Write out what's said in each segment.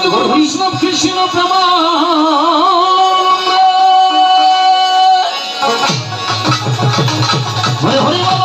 Guru Krishna Krishna Prama Hare Hare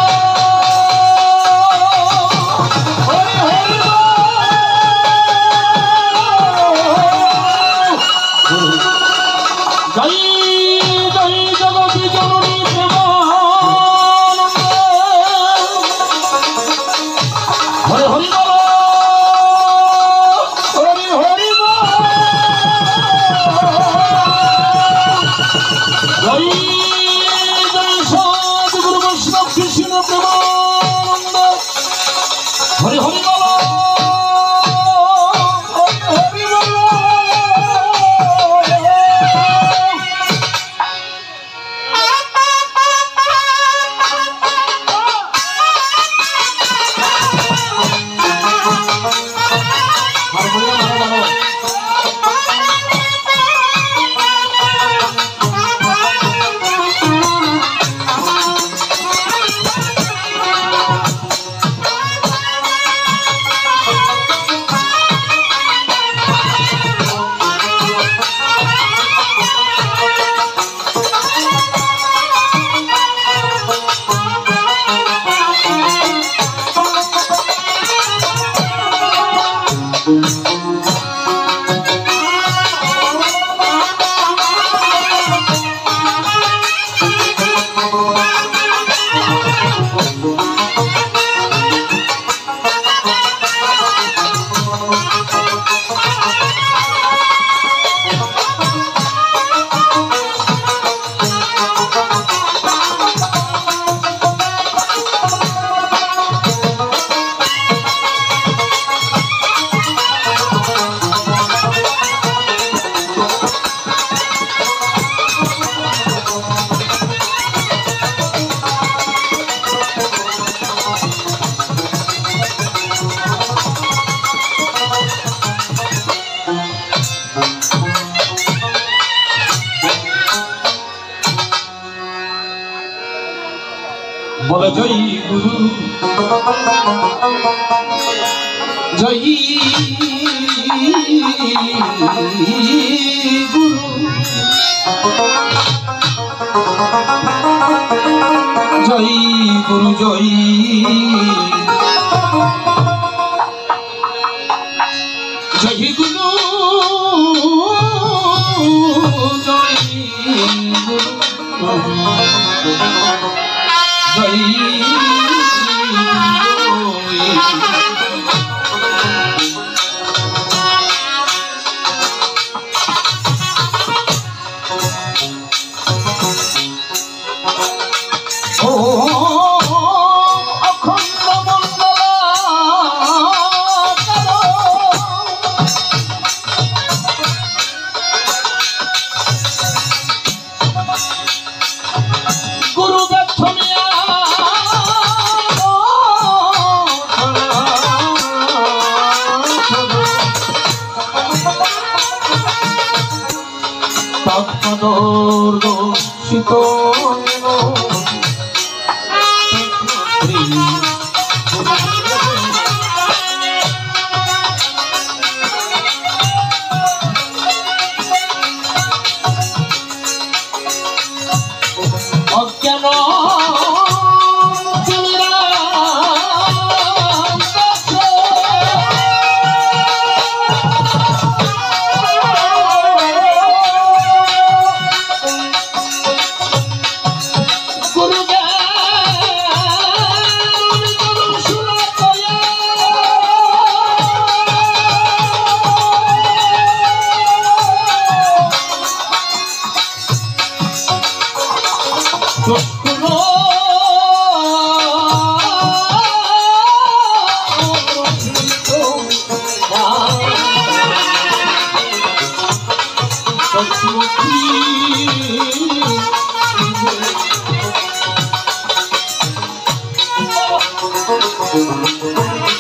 बोले जय गुरु जय गुरु जय गुरु जय जय गुरु जय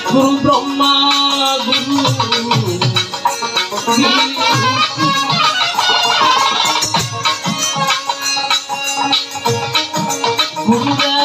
Guru Brahma Guru Guru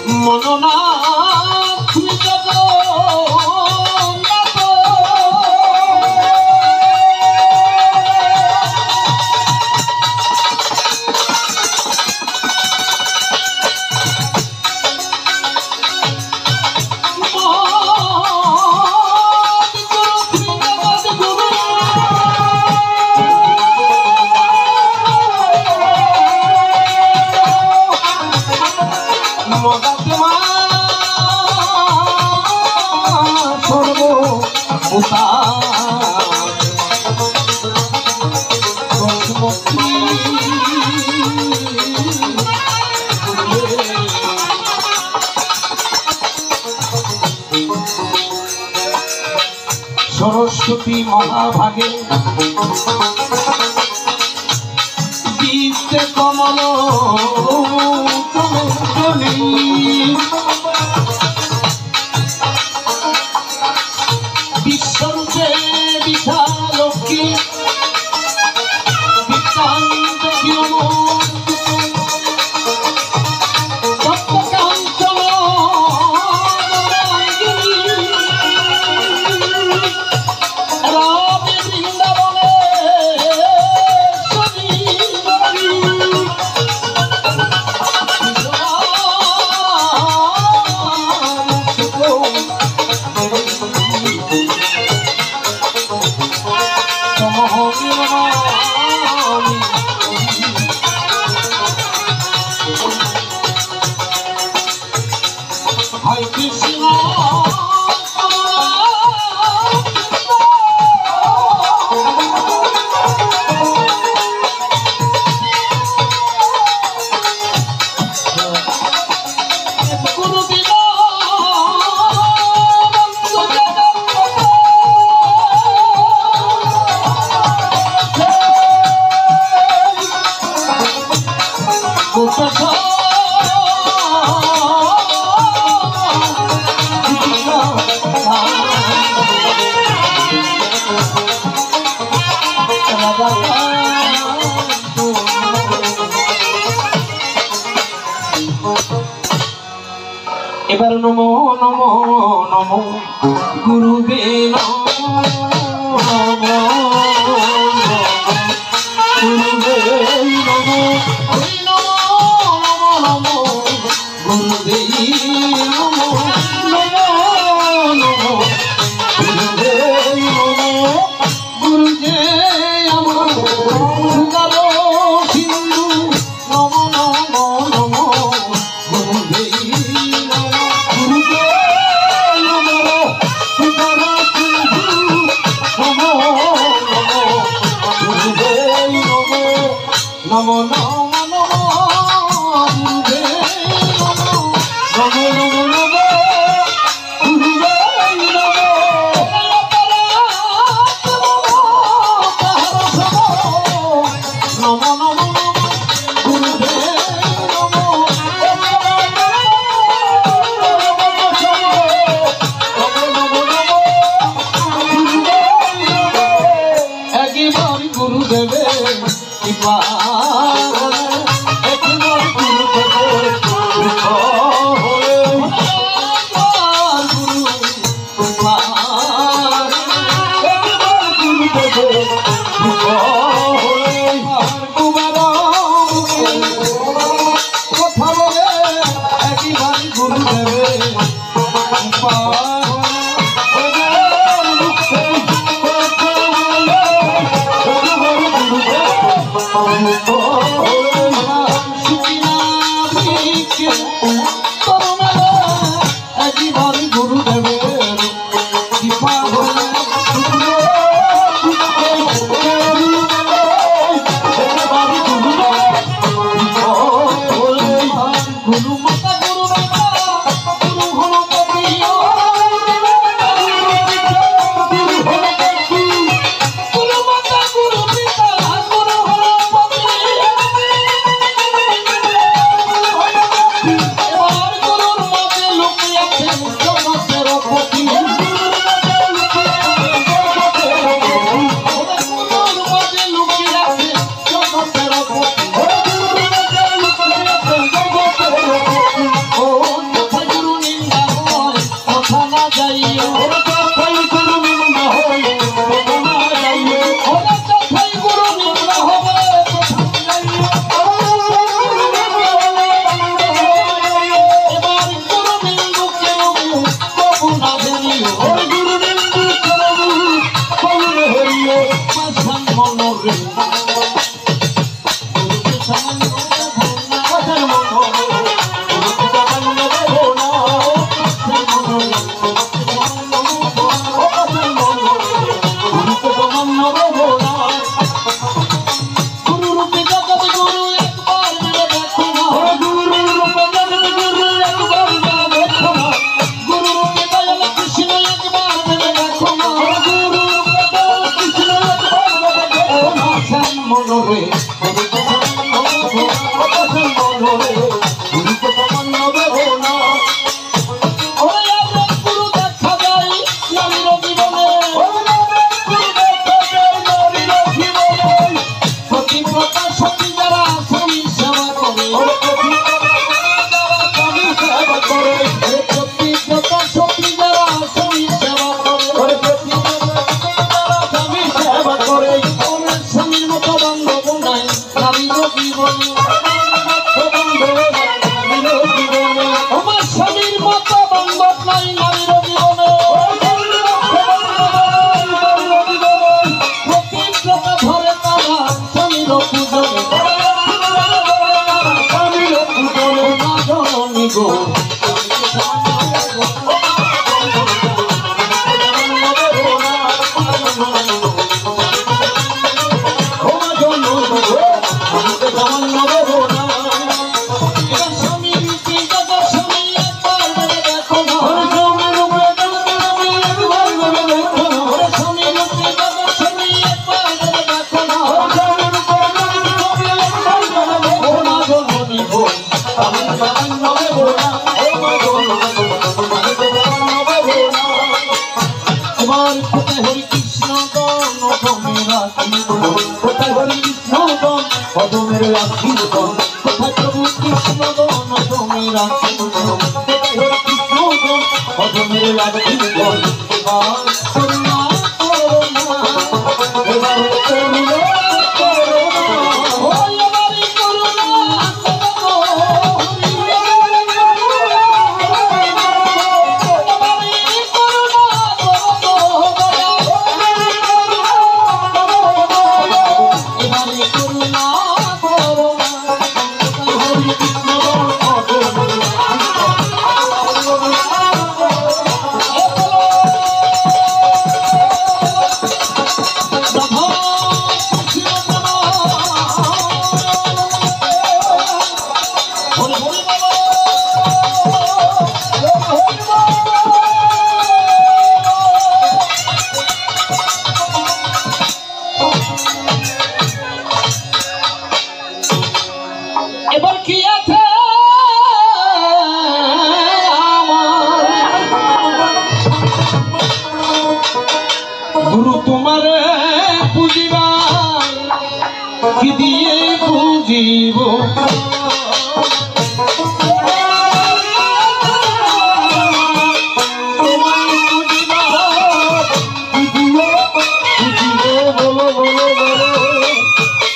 মননা Saraswati মহাভাগে বিদ্যে কমল বিশ্বরূপে বিশালক্ষী বিদ্যান্ত এবার নমো নমো নমো গুরুবে নমো গুরুবে নমো নমো নমো গুরুবে নমো নমো নমো গুরুবে নমো গুরুজে আমার সুগালো সিন্ধু নমো নমো নমো গুরুবে নমো নমো নমো গুরুবে নমো নমো নমো নমো গুরুবে নমো নমো নমো গুরুবে একবার গুরুদেবে কৃপা গুরু মাতা গুরু বাবা গুরু হনুপতি করে প্রতিব্রতা সতী যারা স্বামীর সেবা করে স্বামীর সেবা করে স্বামীর মতো বান্ধব নাই নারীর জীবনে আমার স্বামীর মতো বান্ধব নাই নারীর জীবনে প্রতিব্রতা ধরে তারা স্বামীর পূজনে স্বামীর পূজনে না জননী গো হরে কৃষ্ণ গণ কোথায় হরে কৃষ্ণ গণ পদমের রাখিবন কোথায় প্রভু কৃষ্ণ গণ পদমের রাখিবন কোথায় হরে কৃষ্ণ গণ পদমের রাখিবন এবার করুণা করুণা এবার করুণা এবার কি আছে গুরু তোমার পুজিবা কি দিয়ে পুজিব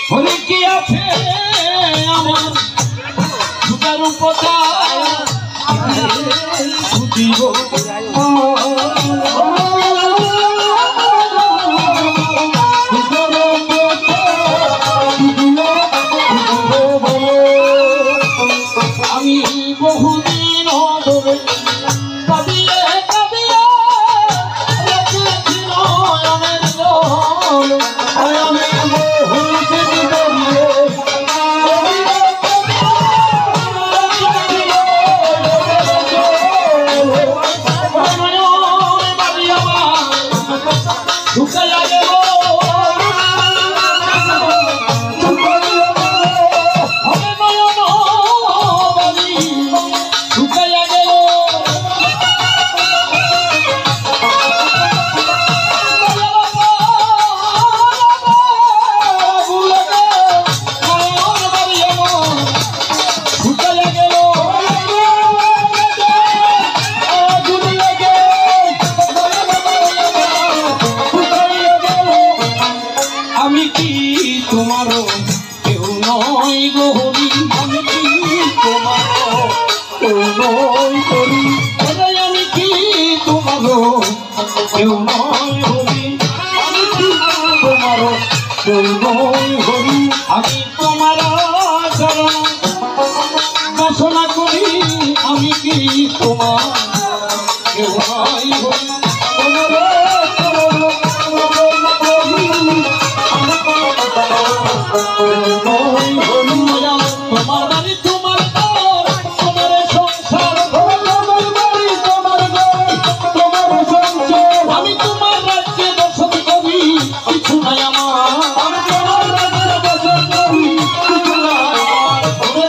বলে কি আছে আমার সুতার কোথায় বুঝিব আমি বহুদিন ধরে কাঁদিয়ে কাঁদিয়ে রেখেছি নয়নের জল আমি বহুদিন ধরে শুকাইয়া গেল শুকাইয়া গেল আমি কি তোমারও কেউ নই গো হরি আমি কি তোমারও কেউ নই হরি আমি কি তোমারও কেউ নই হরি আমি কি তোমারও কেউ নই হরি আমি তোমার চরণ বাসনা করি আমি কি তোমার কেউ নই হরি আমি তোমার রাজ্যে বসত করি কিছু নাই আমার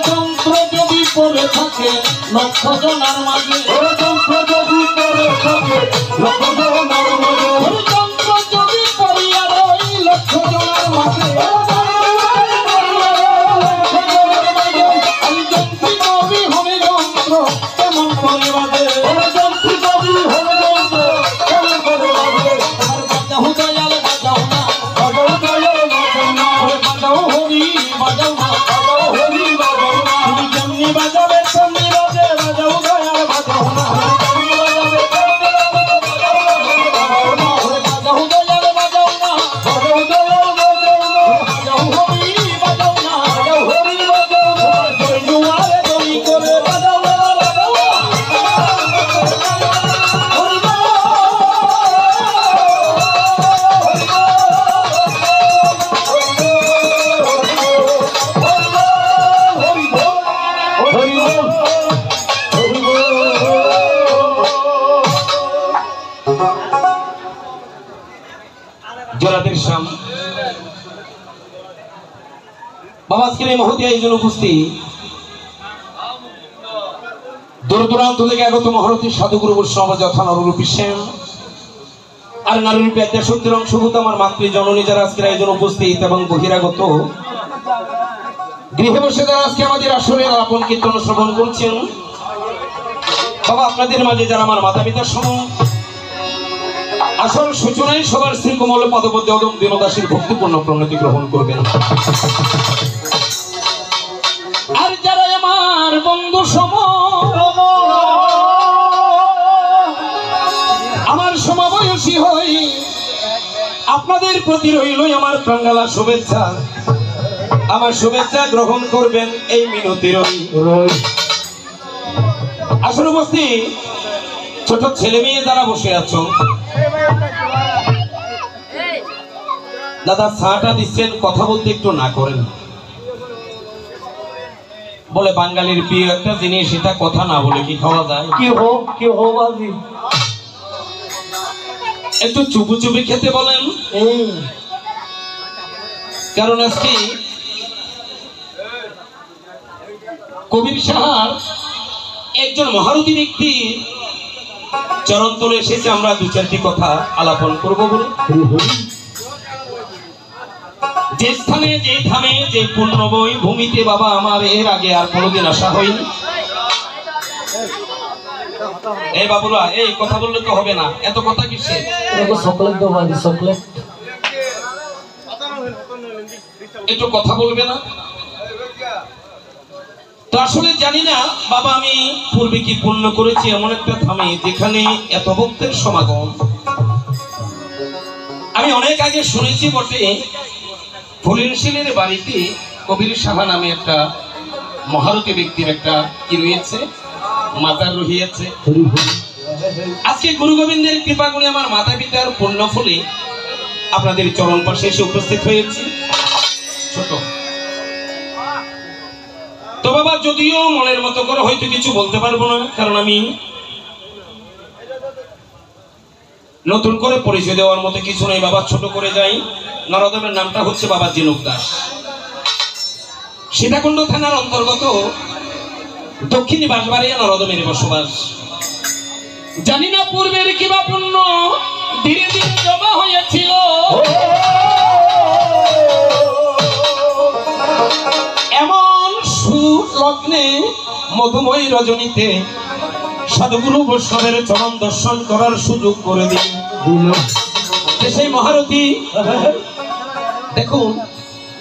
যন্ত্র যদি পড়ে থাকে লক্ষ জনার মাঝে যন্ত্র যদি পড়ে থাকে লক্ষ জনার মাঝে যন্ত্র যদি পড়িয়া রই লক্ষ জনার মাঝে আমি যন্ত্রী কবি হরি যন্ত্র কেমন করে বাজে যন্ত্রী কবি হরে যন্ত্র কেমন করে বাজে আর বাজাও দয়াল বাজাও না বাজাও দয়াল বাজাও না বাজাও হরি বাজাও না বাজাও হরি বাজাও না তুমি যেমনি বাজাবে তেমনি বাজে বাজাও দয়াল বাজাও না বাবা আজকের এই মহতী আয়োজন উপস্থিত দূর দূরান্ত থেকে আগত মহারথী সাধুগুরু বৈষ্ণব যথা নররূপী শ্যাম আর নারীরূপী একটা সত্যের অংশভূত আমার মাতৃ জননী যারা আজকের আয়োজন উপস্থিত এবং বহিরাগত গৃহে বসে যারা আজকে আমাদের আসরে আপন কীর্তন শ্রবণ করছেন বাবা আপনাদের মাঝে যারা আমার মাতা পিতার সম আসল সূচনায় সবার শ্রী কোমল পদপদ্মে অদম দীনদাসীর ভক্তিপূর্ণ প্রণতি গ্রহণ করবেন আর যারা আমার বন্ধু সম আমার সমবয়সী হই আপনাদের প্রতি রইল আমার প্রাঙ্গালা শুভেচ্ছা আমার শুভেচ্ছা গ্রহণ করবেন এই মিনতি রই আসলে উপস্থিত ছোট ছেলে মেয়ে যারা বসে আছো দাদা চাটা দিচ্ছেন কথা বলতে একটু না করেন বলে বাঙালির প্রিয় একটা জিনিস এটা কথা না বলে কি খাওয়া যায় কি হো বাজি একটু চুপু চুপি খেতে বলেন কারণ আজকে কবির সাহার একজন মহারথী ব্যক্তি চরণ তলে এসেছে আমরা দু চারটি কথা আলাপন করবো বলে যে স্থানে যে ধামে যে পুণ্যময় ভূমিতে বাবা আমার এর আগে আর কোনোদিন আসা হয়নি এই বাবুরা এই কথা বললে তো হবে না এত কথা কিসে চকলেট দাও বাজি চকলেট একটু কথা বলবে না তো আসলে জানি না বাবা আমি পূর্বে কি পুণ্য করেছি এমন একটা ধামে যেখানে এত ভক্তের সমাগম আমি অনেক আগে শুনেছি বটে ফুলিনশিলের বাড়িতে কবির সাহা নামে একটা মহারথী ব্যক্তির একটা কি রয়েছে মাতার রহিয়াছে আজকে গুরু গোবিন্দের কৃপা গুণে আমার মাতা পিতার পুণ্য ফলে আপনাদের চরণ পাশে এসে উপস্থিত হয়েছি ছোট তো বাবা যদিও মনের মতো করে হয়তো কিছু বলতে পারবো না কারণ আমি নতুন করে পরিচয় দেওয়ার মতো কিছু নেই বাবা ছোট করে যাই নরদমের নামটা হচ্ছে বাবা জিনুক দাস সীতাকুণ্ড থানার অন্তর্গত দক্ষিণী বাঁশবাড়িয়া নরদমের বসবাস জানি না পূর্বের কিবা পুণ্য ধীরে ধীরে জমা হয়েছিল এমন সুলগ্নে মধুময় রজনীতে সাধুগুরু বৈষ্ণবের চরণ দর্শন করার সুযোগ করে দিল সেই মহারথী দেখুন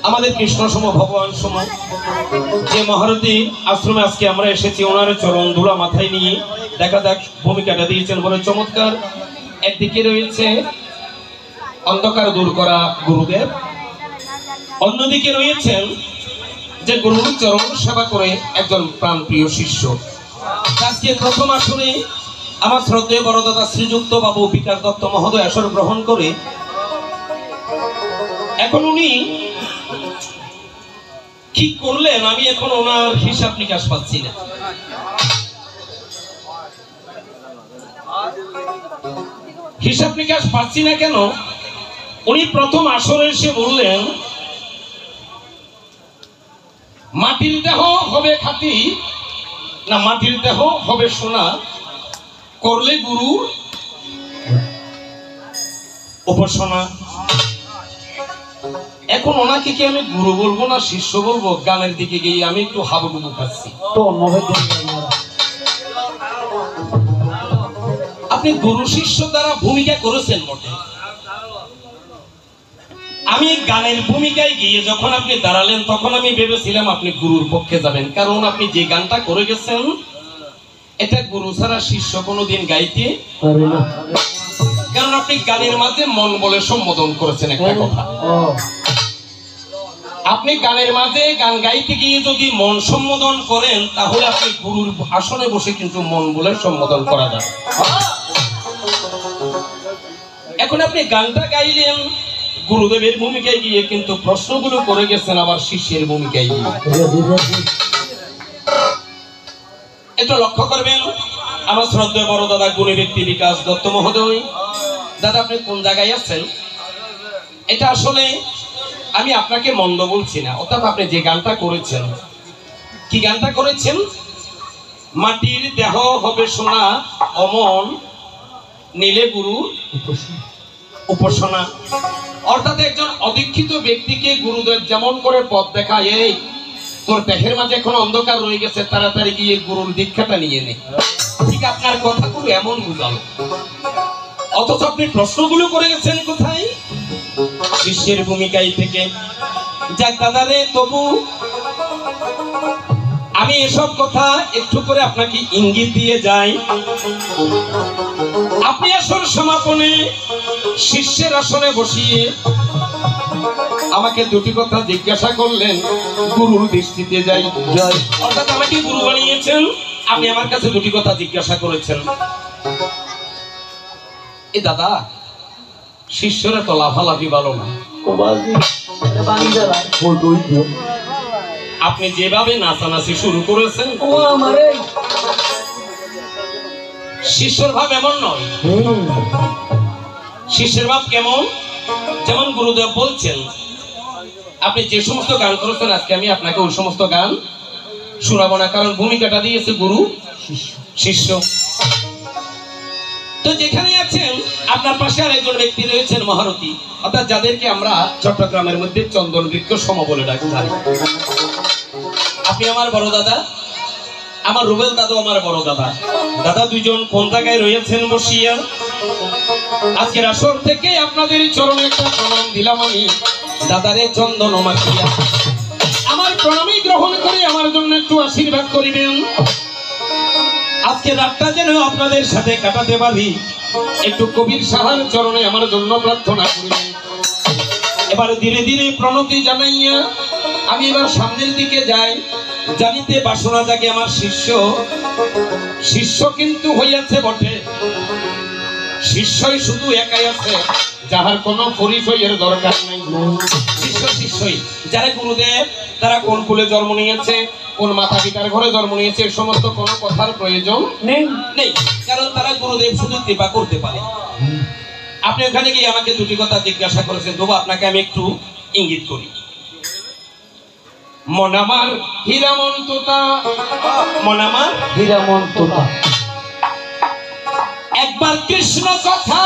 আমাদের কৃষ্ণ সম ভগবান সম যে মহারথী আশ্রমে আজকে আমরা এসেছি ওনার চরণ ধুলা মাথায় নিয়ে দেখা যাক ভূমিকাটা দিয়েছেন বলে চমৎকার একদিকে রয়েছে অন্ধকার দূর করা গুরুদেব অন্যদিকে রয়েছেন যে গুরুর চরণ সেবা করে একজন প্রাণপ্রিয় শিষ্য আজকে প্রথম আসরে আমার শ্রদ্ধেয় বড়দাদা শ্রীযুক্ত বাবু বিকাশ দত্ত মহোদয় আসর গ্রহণ করে এখন উনি কি করলেন আমি এখন ওনার হিসাব নিকাশ পাচ্ছি না হিসাব নিকাশ পাচ্ছি না কেন উনি প্রথম আসরে এসে বললেন মাটির দেহ হবে খাঁটি না মাটির দেহ হবে সোনা করলে গুরু উপাসনা এখন ওনাকে কি আমি গুরু বলবো না শিষ্য বলবো গানের দিকে গিয়ে আমি একটু হাবুডুবু খাচ্ছি তো আপনি গুরু শিষ্য দ্বারা ভূমিকা করেছেন বটে। আমি গানের ভূমিকায় গিয়ে যখন আপনি দাঁড়ালেন তখন আমি ভেবেছিলাম আপনি গুরুর পক্ষে যাবেন, কারণ আপনি যে গানটা করে গেছেন এটা গুরু ছাড়া শিষ্য কোনোদিন গাইতে পারে না। কারণ আপনি গানের মাঝে মন বলে সম্বোধন করেছেন একটা কথা। আপনি গানের মাঝে গান গাইতে গিয়ে যদি মন সম্বোধন করেন তাহলে আপনি গুরুর আসনে বসে কিন্তু মন বলে সম্বোধন করা যাবে। এখন আপনি গানটা গাইলেন গুরুদেবের ভূমিকায় গিয়ে, কিন্তু প্রশ্নগুলো করে গেছেন আবার শিষ্যের ভূমিকায় গিয়ে। এটা লক্ষ্য করবেন। আমার শ্রদ্ধেয় বড় দাদা গুণী ব্যক্তি বিকাশ দত্ত মহোদয়, দাদা আপনি কোন জায়গায় আছেন? এটা আসলে আমি আপনাকে মন্দ বলছি না, অর্থাৎ আপনি যে গানটা করেছেন, কি গানটা করেছেন? মাটির দেহ হবে সোনা, অমন নীলে গুরু উপাসনা। অর্থাৎ একজন অদীক্ষিত ব্যক্তিকে গুরুদেব যেমন করে পথ দেখায়, এই তোর দেহের মাঝে এখন অন্ধকার রয়ে গেছে, তাড়াতাড়ি গিয়ে গুরুর দীক্ষাটা নিয়ে নে, ঠিক আপনার কথাগুলো এমন বুঝালো। অথচ আপনি প্রশ্নগুলো করে গেছেন কোথায়? শিষ্যের ভূমিকায় থেকে। যাক দাদারে, তবু আমি এসব কথা একটু করে আপনাকে ইঙ্গিত দিয়ে যাই। আপনি আসল সমাপনে শিষ্যের আসনে বসিয়ে আমাকে দুটি কথা জিজ্ঞাসা করলেন, গুরুর দৃষ্টিতে যাই। অর্থাৎ আমাকে গুরু বানিয়েছেন, আপনি আমার কাছে দুটি কথা জিজ্ঞাসা করেছেন। এ দাদা, শিষ্যরা তো লাফালাফি ভালো না। আপনি যেভাবে নাচানাচি শুরু করেছেন শিষ্যর ভাব এমন নয়। শিষ্যের ভাব কেমন? যেমন গুরুদেব বলছেন, আপনি যে সমস্ত গান করেছেন আজকে আমি আপনাকে ওই সমস্ত গান শোনাবো না, কারণ ভূমিকাটা দিয়েছে গুরু শিষ্য। তো যেখানে আছেন আপনার পাশে আর একজন ব্যক্তি রয়েছেন মহারথী, অর্থাৎ যাদেরকে আমরা চট্টগ্রামের মধ্যে চন্দন বৃক্ষ সম বলে ডাকি। আপনি আমার বড় দাদা, আমার রুবেল দাদু আমার বড় দাদা। দাদা দুইজন কোন জায়গায় রয়েছেন বসিয়া? আজকের আসর থেকে আপনাদের চরণে একটা প্রণাম দিলাম আমি, দাদারে চন্দন মাখিয়া। আমার প্রণামী গ্রহণ করে আমার জন্য একটু আশীর্বাদ করিবেন। আজকে রাতটা যেন আপনাদের সাথে কাটাতে পারি, একটু কবির সাহার চরণে আমার জন্য প্রার্থনা করিবেন। এবার ধীরে ধীরে প্রণতি জানাইয়া আমি এবার সামনের দিকে যাই। জানিতে বাসনা জাগে আমার শিষ্য, শিষ্য কিন্তু হইয়াছে বটে, শিষ্যই শুধু একাই আছে, যাহার কোনো পরিচয়ের দরকার নাই। শিষ্য শিষ্যই। যারা গুরুদেব তারা কোন কুলে জন্ম নিয়েছে, কোন মাতা পিতার ঘরে জন্ম নিয়েছে, সমস্ত কোনো কথার প্রয়োজন নেই, কারণ তারা গুরুদেব শুধু কৃপা করতে পারে। আপনি ওখানে গিয়ে আমাকে দুটি কথা জিজ্ঞাসা করেছেন, তবু আপনাকে আমি একটু ইঙ্গিত করি। মন আমার হীরামন্ততা, মন আমার হীরামন্ততা, একবার কৃষ্ণ কথা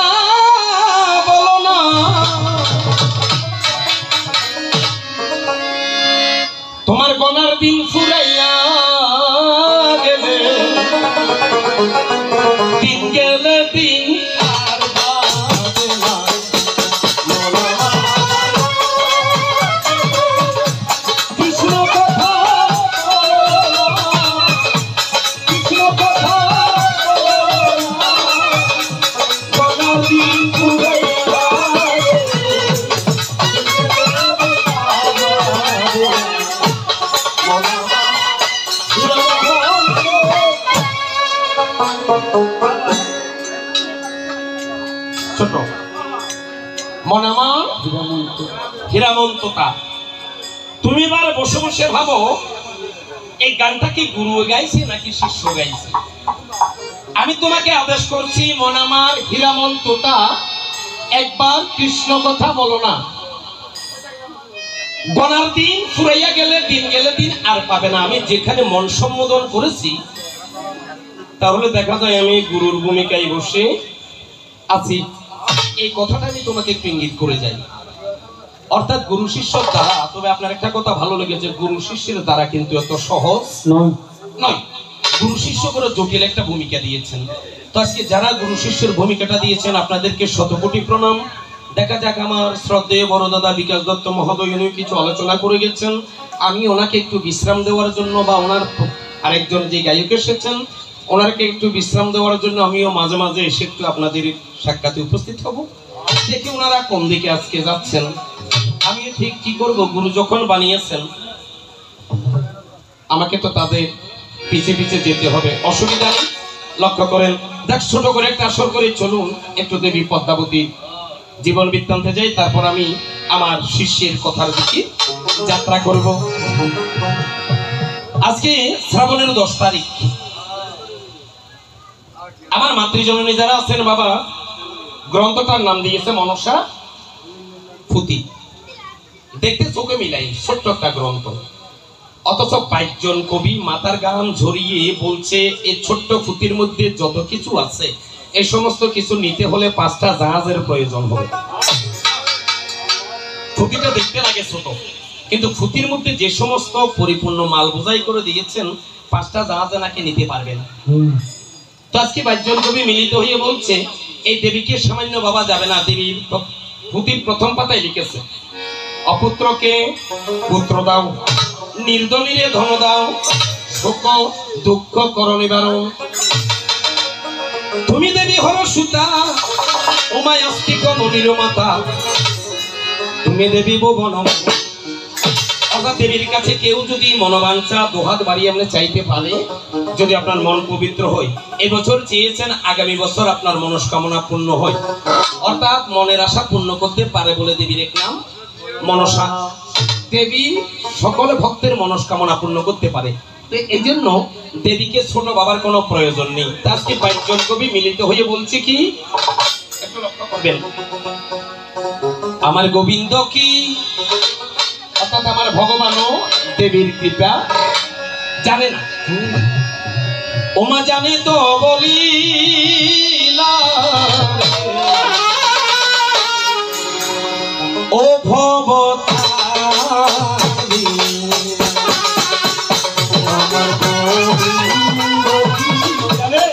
বলো না, তোমার গনার দিন ফুরাইয়া গেলে, দিন গেলে দিন আর বাজে না। কৃষ্ণ কথা, কৃষ্ণ কথা, গনার দিন ফুরাইয়া ছোট মন আমার হীরামন্ততা। তুমি এবার বসে বসে ভাবো এই গানটা কি গুরু গাইছে নাকি শিষ্য গাইছে? আমি তোমাকে আদেশ করছি, মন আমার হীরামন্ততা, একবার কৃষ্ণ কথা বলো না, গনার দিন ফুরাইয়া গেলে, দিন গেলে দিন আর পাবে না। আমি যেখানে মন সম্বোধন করেছি তাহলে দেখা যায় আমি গুরুর ভূমিকায় বসে আছি, এই কথাটা আমি তোমাকে একটু ইঙ্গিত করে যাই। অর্থাৎ গুরু শিষ্যর দ্বারা, তবে আপনার একটা কথা ভালো লেগেছে, গুরু শিষ্যের দ্বারা কিন্তু এত সহজ নয়। গুরু শিষ্য বড় জটিল একটা ভূমিকা দিয়েছেন। তো আজকে যারা গুরু শিষ্যের ভূমিকাটা দিয়েছেন আপনাদেরকে শতকোটি প্রণাম। দেখা যাক, আমার শ্রদ্ধেয় বড় দাদা বিকাশ দত্ত মহোদয় উনি কিছু আলোচনা করে গেছেন, আমি ওনাকে একটু বিশ্রাম দেওয়ার জন্য বা ওনার আরেকজন যে গায়ক এসেছেন ওনাকে একটু বিশ্রাম দেওয়ার জন্য আমিও মাঝে মাঝে এসে একটু আপনাদের সাক্ষাতে উপস্থিত হব। দেখি ওনারা কোন দিকে আজকে যাচ্ছেন, আমি ঠিক কি করব। গুরু যখন বানিয়েছেন আমাকে তো তাদের পিছে পিছে যেতে হবে, অসুবিধা নেই। লক্ষ্য করেন, দেখ ছোট করে একটা আসর করে চলুন একটু দেবী পদ্মাবতী জীবন বৃত্তান্তে যাই, তারপর আমি আমার শিষ্যের কথার দিকে যাত্রা করব। আজকে শ্রাবণের 10 তারিখ। আমার মাতৃজননী যারা আছেন বাবা, গ্রন্থটার নাম দিয়েছে মনসা পুঁথি। দেখতে চোখে মিলাই, ছোট্ট একটা গ্রন্থ, অথচ 22 জন কবি মাথার গাম ঝরিয়ে বলছে এই ছোট্ট পুঁথির মধ্যে যত কিছু আছে এই সমস্ত কিছু নিতে হলে 5টা জাহাজের প্রয়োজন হবে। পুঁথিটা দেখতে লাগে ছোট, কিন্তু পুঁথির মধ্যে যে সমস্ত পরিপূর্ণ মাল বোঝাই করে দিয়েছেন 5টা জাহাজে নাকি নিতে পারবেন। তো আজকে 22 জন কবি মিলিত হয়ে বলছে এই দেবীকে সামান্য বাবা যাবে না। দেবীর পুঁথির প্রথম পাতায় লিখেছে, অপুত্রকে পুত্র দাও, নির্ধনীরে ধন দাও, শোক দুঃখ কর নিবারণ। তুমি দেবী হর সুতা, উমায় অস্তিক মনির মাতা, তুমি দেবী ভুবন। অর্থাৎ দেবীর কাছে কেউ যদি মনোবাঞ্ছা দুহাত বাড়িয়ে আপনি চাইতে পারে, যদি আপনার মন পবিত্র হয়, এবছর চেয়েছেন আগামী বছর আপনার মনস্কামনা পূর্ণ হয়, অর্থাৎ মনের আশা পূর্ণ করতে পারে বলে দেবীর এক নাম মনসা। দেবী সকল ভক্তের মনস্কামনা পূর্ণ করতে পারে। এই জন্য দেবীকে ছোট বাবার কোনো প্রয়োজন নেই। আজকে 22 জন কবি মিলিত হয়ে বলছে কি, একটু লক্ষ্য করবেন, আমার গোবিন্দ কি, অর্থাৎ আমার ভগবানও দেবীর কৃপা জানে না। ওমা জানে তো বলিলা ও ভবতারিণী, আমার গোবিন্দ কি জানে।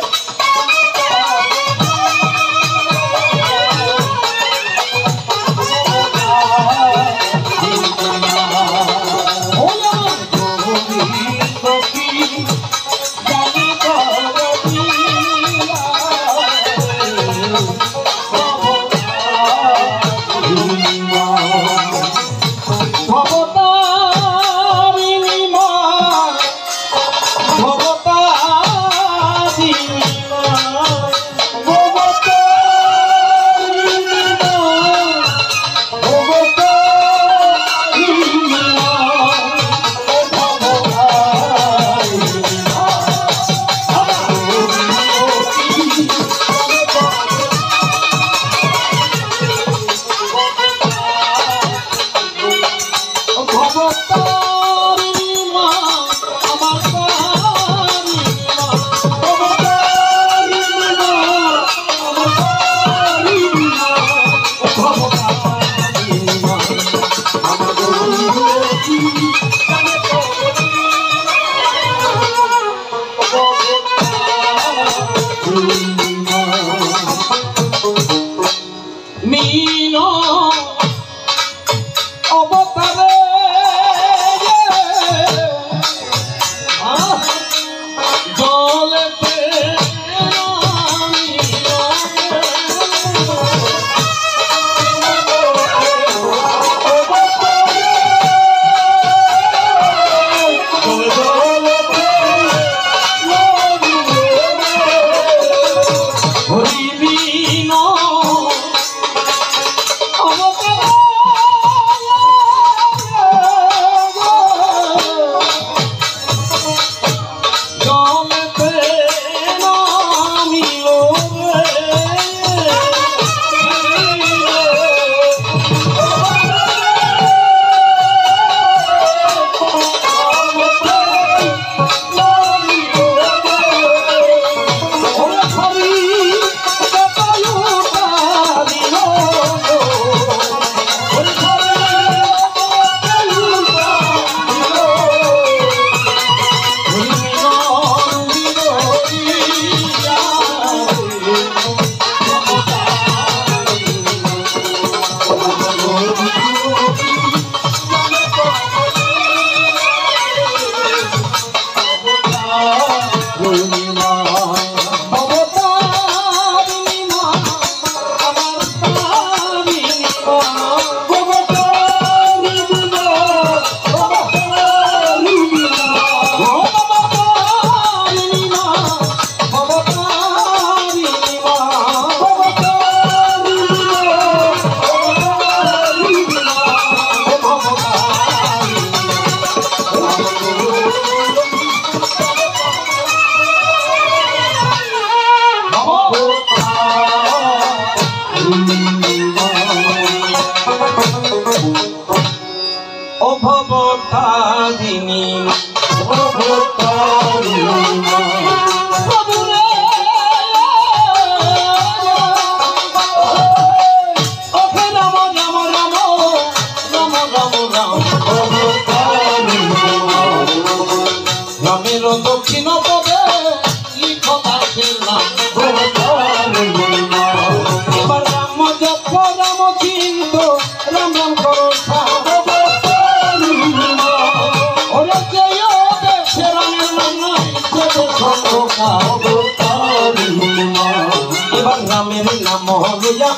এবার রামের নাম লইয়া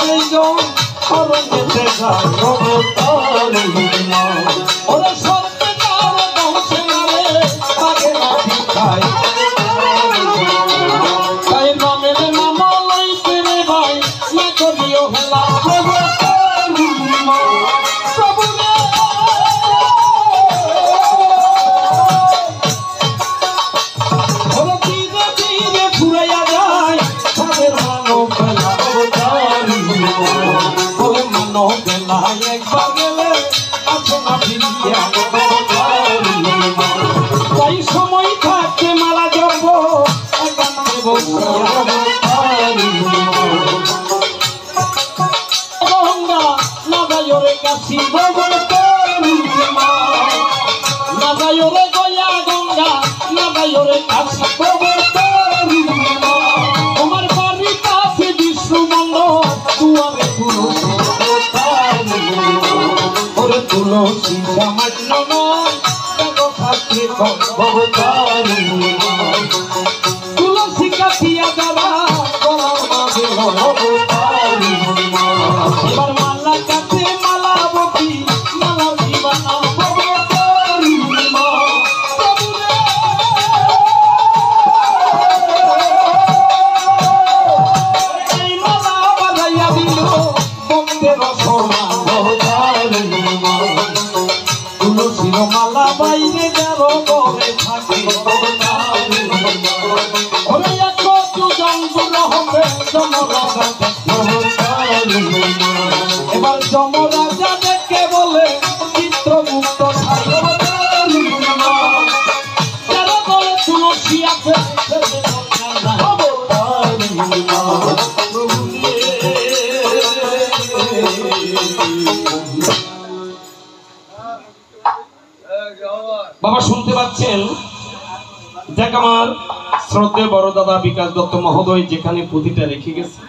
অরণ্যেতে যায় ওরা সত্যি তার বংশে মারে আগে মাটি খায় তাই রামের নাম লইতে রে ভাই না করিও হেলা তাই সময় থাকতে মারা যাব গঙ্গা না যাই ওরে কাশি না যাই ওরে গয়া গঙ্গা না যাই ওরে কাশি তোমার বাড়ির কাছে বিষ্ণুমন্দ দুয়ারে ওরে তুলসী সামান্য নয় তুলসী কাঠিয়া যারা এবার মালা কাছে মালা বকি মালা দিবানা মালা বাজাইয়া দিল বক্তের রসনা তুলসীর মালা বাইরে যারো করে থাকে ওরে এক দুজন বুড়ো হবে যমরাজা এবার যমরাজা দেখে বলে চিত্রগুপ্ত যারা বলে তুলসী আছে বাবা শুনতে পাচ্ছেন? দেখ আমার শ্রদ্ধেয় বড় দাদা বিকাশ দত্ত মহোদয় যেখানে পুঁথিটা রেখে গেছে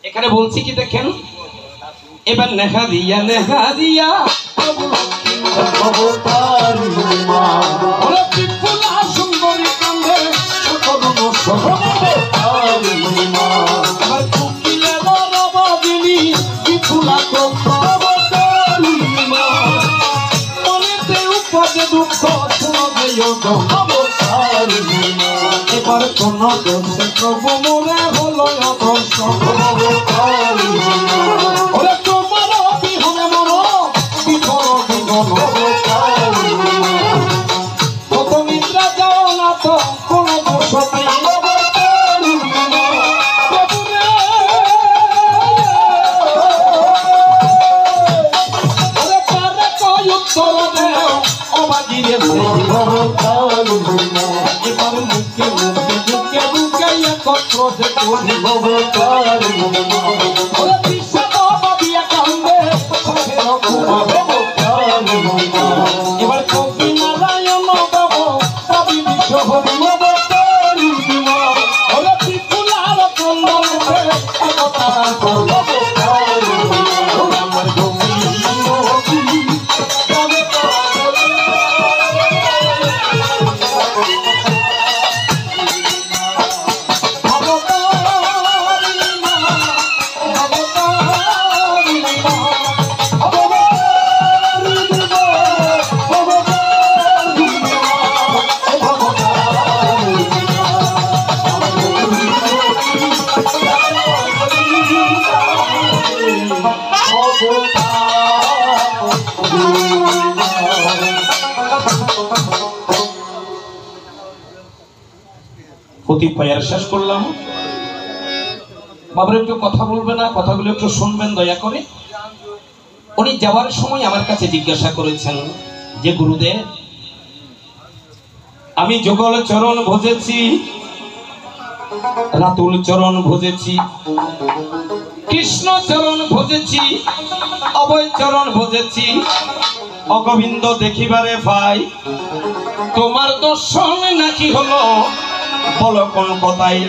এখানে বলছি কি দেখেন, এবার নেহা দিয়া সুন্দরী কান্দে দুঃখ এবার কোন দোষে প্রভু মনে হলো ওরে তোমার বিহনে মর বিফল জীবন কত নিদ্রা যাও না তো কোন দোষ এবার মুখে মুখে বুকে বুকে একত্র সে করি এবার কবি নারায়ণ বাবু কবি বিশ্বহরি ত্রিপুলার কন্দে শেষ করলাম। বাবার একটু কথা বলবে না, কথাগুলো একটু শুনবেন দয়া করে। উনি যাওয়ার সময় আমার কাছে জিজ্ঞাসা করেছেন যে গুরুদেব, আমি যুগল চরণ ভজেছি, রাতুল চরণ ভজেছি, কৃষ্ণ চরণ ভজেছি, অভয় চরণ ভজেছি, অগোবিন্দ দেখিবারে ভাই তোমার দর্শন নাকি হলো, বলো কোন কথাই,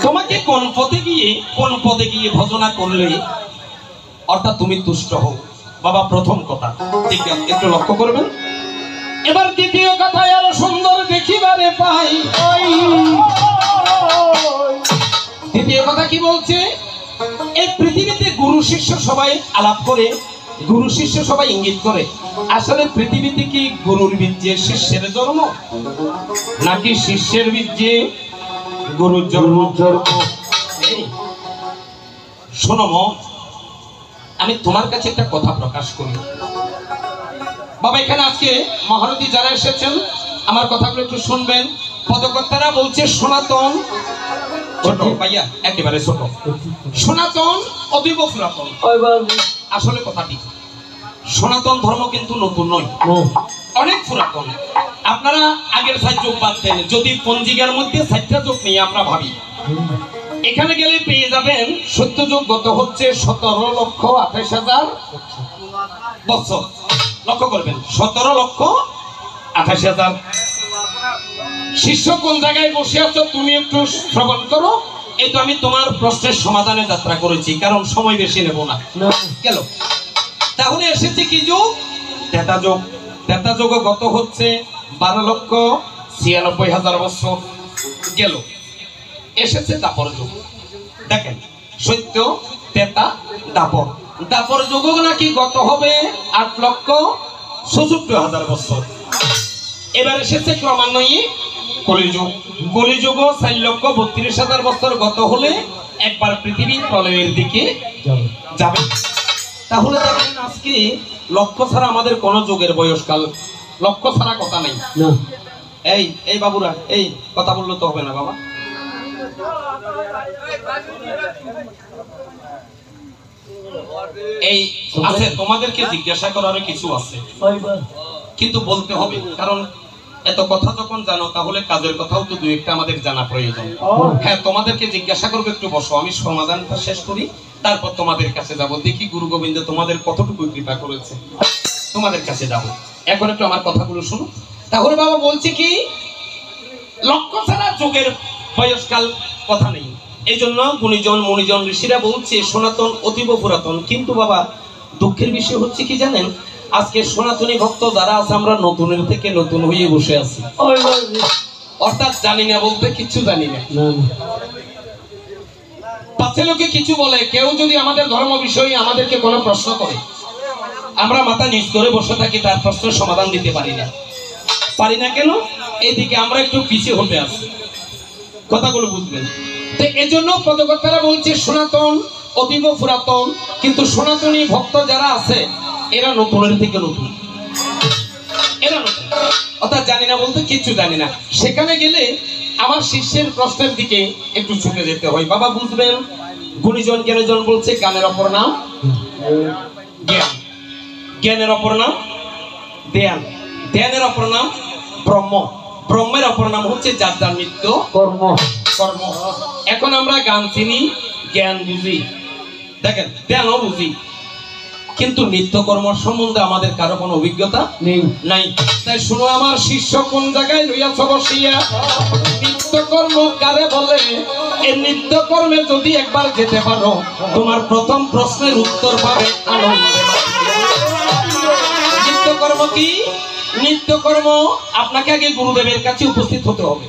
তোমাকে কোন পদে গিয়ে ভজনা করলে অর্থাৎ তুমি তুষ্ট হও। বাবা প্রথম কথা ঠিক একটু লক্ষ্য করবেন, এবার দ্বিতীয় কথায় আরো সুন্দর দেখিবারে পাই। দ্বিতীয় কথা কি বলছে, এই পৃথিবীতে গুরু শিষ্য সবাই আলাপ করে, গুরু শিষ্য সবাই ইঙ্গিত করে। আসলে পৃথিবীতে কি গুরুর বীর্যে শিষ্যের জন্ম, নাকি শিষ্যের বীর্যে গুরুর জন্ম? শোনো মা, আমি তোমার কাছে একটা কথা প্রকাশ করি বাবা। এখানে আজকে মহারথী যারা এসেছেন আমার কথাগুলো একটু শুনবেন। পদকর্তারা বলছে সনাতন, ছোট ভাইয়া একেবারে ছোট, সনাতন অতীব পুরাতন। আসলে কথাটি সনাতন ধর্ম কিন্তু নতুন নয়, অনেক পুরাতন। আপনারা আগের 7 যুগ বাদ দেন, যদি পঞ্জিকার মধ্যে 7টা যুগ নিয়ে আমরা ভাবি, এখানে গেলে পেয়ে যাবেন সত্য যুগ গত হচ্ছে 17,28,000 বছর। লক্ষ্য করবেন 17,28,000। শিষ্য কোন জায়গায় বসে আছো তুমি একটু শ্রবণ করো। এই তো আমি তোমার প্রশ্নের সমাধানে যাত্রা করেছি, কারণ সময় বেশি নেব না। গেল, তাহলে এসেছে কি যুগ? ত্রেতা যুগ। ত্রেতা যুগ গত হচ্ছে 12,96,000 বছর। গেল, এসেছে দাপর যুগ। দেখেন সত্য, ত্রেতা, দাপর। দাপর যুগ নাকি গত হবে 8,64,000 বছর। এবার এসেছে ক্রমান্বয়ে কলিযুগ। কলিযুগ 4,32,000 বছর গত হলে একবার পৃথিবী প্রলয়ের দিকে যাবে। তাহলে দেখেন আজকে লক্ষ্য ছাড়া আমাদের কোন যুগের বয়সকাল, লক্ষ্য ছাড়া কথা নেই। এই বাবুরা, এই কথা বললে তো হবে না বাবা। এই আছে, তোমাদেরকে জিজ্ঞাসা করার কিছু আছে, কিন্তু বলতে হবে, কারণ এত কথা যখন জানো তাহলে কাজের কথাও তো 2-1টা আমাদের জানা প্রয়োজন। হ্যাঁ, তোমাদেরকে জিজ্ঞাসা করবো, একটু বসো, আমি সমাধানটা শেষ করি, তারপর তোমাদের কাছে যাব। দেখি গুরু গোবিন্দ তোমাদের কতটুকু কৃপা করেছে, তোমাদের কাছে যাবো। এখন একটু আমার কথাগুলো শুনো। তাহলে বাবা বলছি কি, লক্ষ্য ছাড়া যুগের বয়সকাল কথা নেই। এই জন্য গুণীজন মণিজন ঋষিরা বলছে সনাতন অতীব পুরাতন। কিন্তু বাবা দুঃখের বিষয় হচ্ছে কি জানেন, আজকে সনাতনী ভক্ত যারা আছে আমরা নতুনের থেকে নতুন হয়ে বসে আছি। অর্থাৎ জানি না বলতে কিছু জানি না। পাছে লোকে কিছু বলে, কেউ যদি আমাদের ধর্ম বিষয়ে আমাদেরকে কোনো প্রশ্ন করে, আমরা মাথা নিচ করে বসে থাকি, তার প্রশ্নের সমাধান দিতে পারি না। পারি না কেন? এইদিকে আমরা একটু পিছিয়ে হতে আছি। কথাগুলো বুঝবেন তো। এজন্য পদকর্তারা বলছে সনাতন অতীব পুরাতন। কিন্তু সনাতনী ভক্ত যারা আছে এরা নতুনের থেকে নতুন, এরা নতুন, অর্থাৎ জানি না বলতে কিচ্ছু জানি না। সেখানে গেলে আমার শিষ্যের প্রশ্নের দিকে একটু ছুটে যেতে হয়। বাবা বুঝবেন, গুণীজন জ্ঞানীজন বলছে জ্ঞানের অপর নাম জ্ঞান, জ্ঞানের অপর নাম ধ্যান, ধ্যানের অপর নাম ব্রহ্ম, ব্রহ্মের অপর নাম হচ্ছে যার যার নিত্য কর্ম। কর্ম। এখন আমরা গান চিনি, জ্ঞান বুঝি, দেখেন ধ্যানও বুঝি, কিন্তু নিত্য কর্ম সম্বন্ধে আমাদের কারো কোনো অভিজ্ঞতা নাই। তাই শুনো আমার শিষ্য কোন জায়গায় রইয়াছ বসিয়া, নিত্য কর্ম কারে বলে? এই নিত্য কর্মে যদি একবার যেতে পারো, তোমার প্রথম প্রশ্নের উত্তর পাবে আনন্দে। নিত্য কর্ম কি? নিত্য কর্ম আপনাকে আগে গুরুদেবের কাছে উপস্থিত হতে হবে।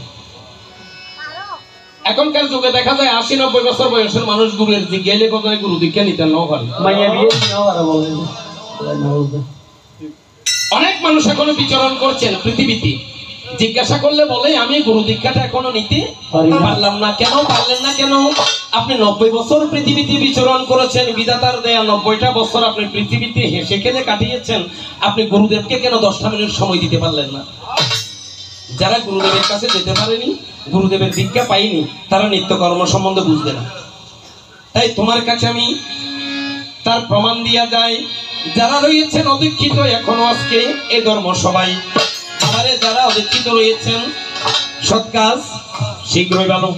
এখনকার যুগে দেখা যায় 80-90 বছর বয়সের মানুষ গুরুর জিজ্ঞাসা করলে গুরু দীক্ষা নিতে নাও পারে। অনেক মানুষ এখনো বিচরণ করছেন পৃথিবীতে, জিজ্ঞাসা করলে বলে আমি গুরু দীক্ষাটা এখনো নিতে পারলাম না। কেন পারলেন না? কেন? আপনি 90 বছর পৃথিবীতে বিচরণ করেছেন, বিধাতার দেয়া 90টা বছর আপনি পৃথিবীতে হেসে খেলে কাটিয়েছেন, আপনি গুরুদেবকে কেন 10টা মিনিট সময় দিতে পারলেন না? যারা গুরুদেবের কাছে যেতে পারেনি, গুরুদেবের দীক্ষা পাইনি, তারা নিত্যকর্ম সম্বন্ধে বুঝবে না। তাই তোমার কাছে আমি তার প্রমাণ দিয়া যায়। যারা রয়েছেন অদীক্ষিত এখনো আজকে এই ধর্ম সবাই, আমারে যারা অদীক্ষিত রয়েছেন, সৎ কাজ শীঘ্রই ভালো।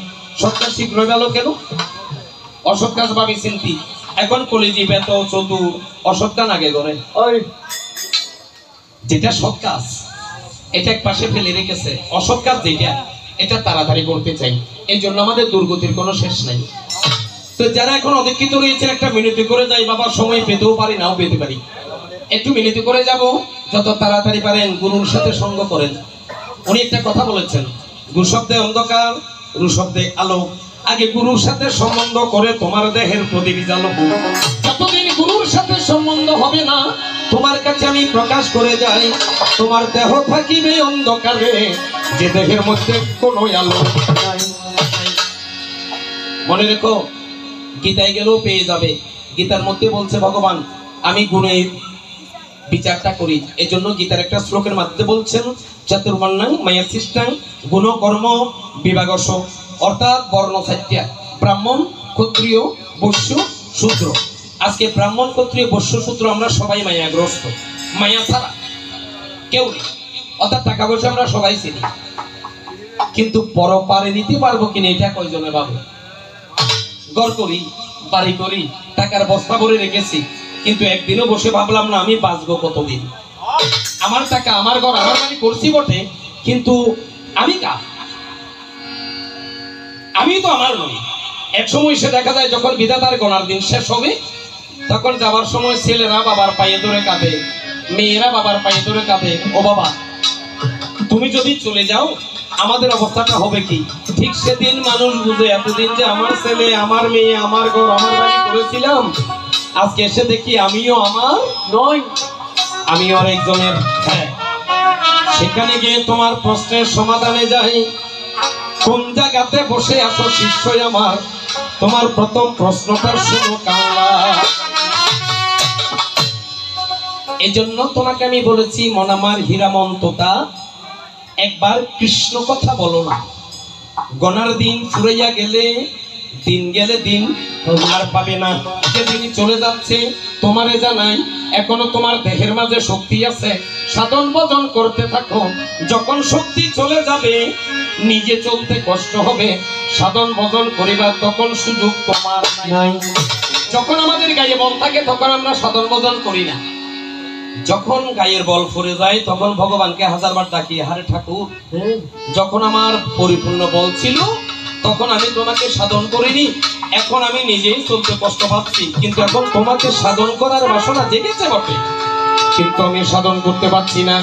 সৎ কাজ শীঘ্রই ভালো কেন? অসৎ কাজ ভাবি চিন্তি। এখন কলিজি বেত চতুর, অসৎ কাজ আগে করে। যেটা সৎ কাজ এটা এক পাশে ফেলে রেখেছে, অসৎ কাজ যেটা এটা তাড়াতাড়ি করতে চাই। এই জন্য আমাদের দুর্গতির কোনো শেষ নাই। তো যারা এখন অদীক্ষিত রয়েছেন, একটা মিনতি করে যাই বাবা, সময় পেতেও পারি নাও পেতে পারি, একটু মিনতি করে যাব যত তাড়াতাড়ি পারেন গুরুর সাথে সঙ্গ করেন। উনি একটা কথা বলেছেন, গুরু শব্দে অন্ধকার, গুরু শব্দে আলো। আগে গুরুর সাথে সম্বন্ধ করে তোমার দেহের প্রদীপ জ্বালো। যতদিন গুরুর সাথে সম্বন্ধ হবে না, তোমার কাছে আমি প্রকাশ করে যাই, তোমার দেহ থাকিবে অন্ধকারে, যে দেহের মধ্যে কোনো আলো নাই। মনে রেখো, গীতায় গেলেও পেয়ে যাবে। গীতার মধ্যে বলছে ভগবান আমি গুণের বিচারটা করি। এই জন্য গীতার একটা শ্লোকের মাধ্যমে বলছেন চাতুর্বর্ণাং মায়া সৃষ্টাং গুণ কর্ম বিভাগস, অর্থাৎ বর্ণ চারটা, ব্রাহ্মণ, ক্ষত্রিয়, বৈশ্য, শূদ্র। আজকে ব্রাহ্মণ, ক্ষত্রিয়, বৈশ্য, শূদ্র আমরা সবাই মায়াগ্রস্ত। মায়া ছাড়া কেউ নেই, অর্থাৎ টাকা পয়সা আমরা সবাই চিনি, কিন্তু পরপারে নিতে পারবো কিনা এটা কয়জনে ভাবে। ঘর করি, বাড়ি করি, টাকার বস্তা ভরে রেখেছি, কিন্তু একদিনও বসে ভাবলাম না আমি বাঁচবো কতদিন। আমার টাকা, আমার ঘর, আমার বাড়ি করছি বটে, কিন্তু আমি কার? আমি তো আমার নই। এক সময় সে দেখা যায় যখন বিধাতার গণার দিন শেষ হবে, তখন যাওয়ার সময় ছেলেরা বাবার পায়ে ধরে কাঁদে, মেয়েরা বাবার পায়ে ধরে কাঁদে, ও বাবা তুমি যদি চলে যাও আমাদের অবস্থাটা হবে কি? ঠিক সেদিন মানুষ বুঝে, এতদিন যে আমার ছেলে, আমার মেয়ে, আমার ঘর, আমার বাড়ি করেছিলাম, আজকে এসে দেখি আমিও আমার নয়, আমিও আরেকজনের। হ্যাঁ, সেখানে গিয়ে তোমার প্রশ্নের সমাধানে যাই। কোন জায়গাতে বসে আছো শিষ্য আমার, তোমার প্রথম প্রশ্নটা শুনো কাঙ্গা। এই জন্য তোমাকে আমি বলেছি মন আমার হীরামন্ততা, একবার কৃষ্ণ কথা বলো না। গণার দিন ফুরাইয়া গেলে, দিন গেলে দিন আর পাবে না। যেদিন চলে যাচ্ছে তোমারে জানাই, এখনো তোমার দেহের মাঝে শক্তি আছে, সাধন ভজন করতে থাকো। যখন শক্তি চলে যাবে, নিজে চলতে কষ্ট হবে, সাধন ভজন করিবার তখন সুযোগ তোমার নাই। যখন আমাদের গায়ে বল থাকে তখন আমরা সাধন ভজন করি না। যখন গায়ের বল ফুরে যায় তখন ভগবানকে হাজারবার ডাকি, হারে ঠাকুর যখন আমার পরিপূর্ণ বল ছিল তখন আমি তোমাকে সাধন করিনি, এখন আমি নিজেই চলতে কষ্ট পাচ্ছি, কিন্তু এখন তোমাকে সাধন করার বাসনা জেগেছে বটে, কিন্তু আমি সাধন করতে পারছি না।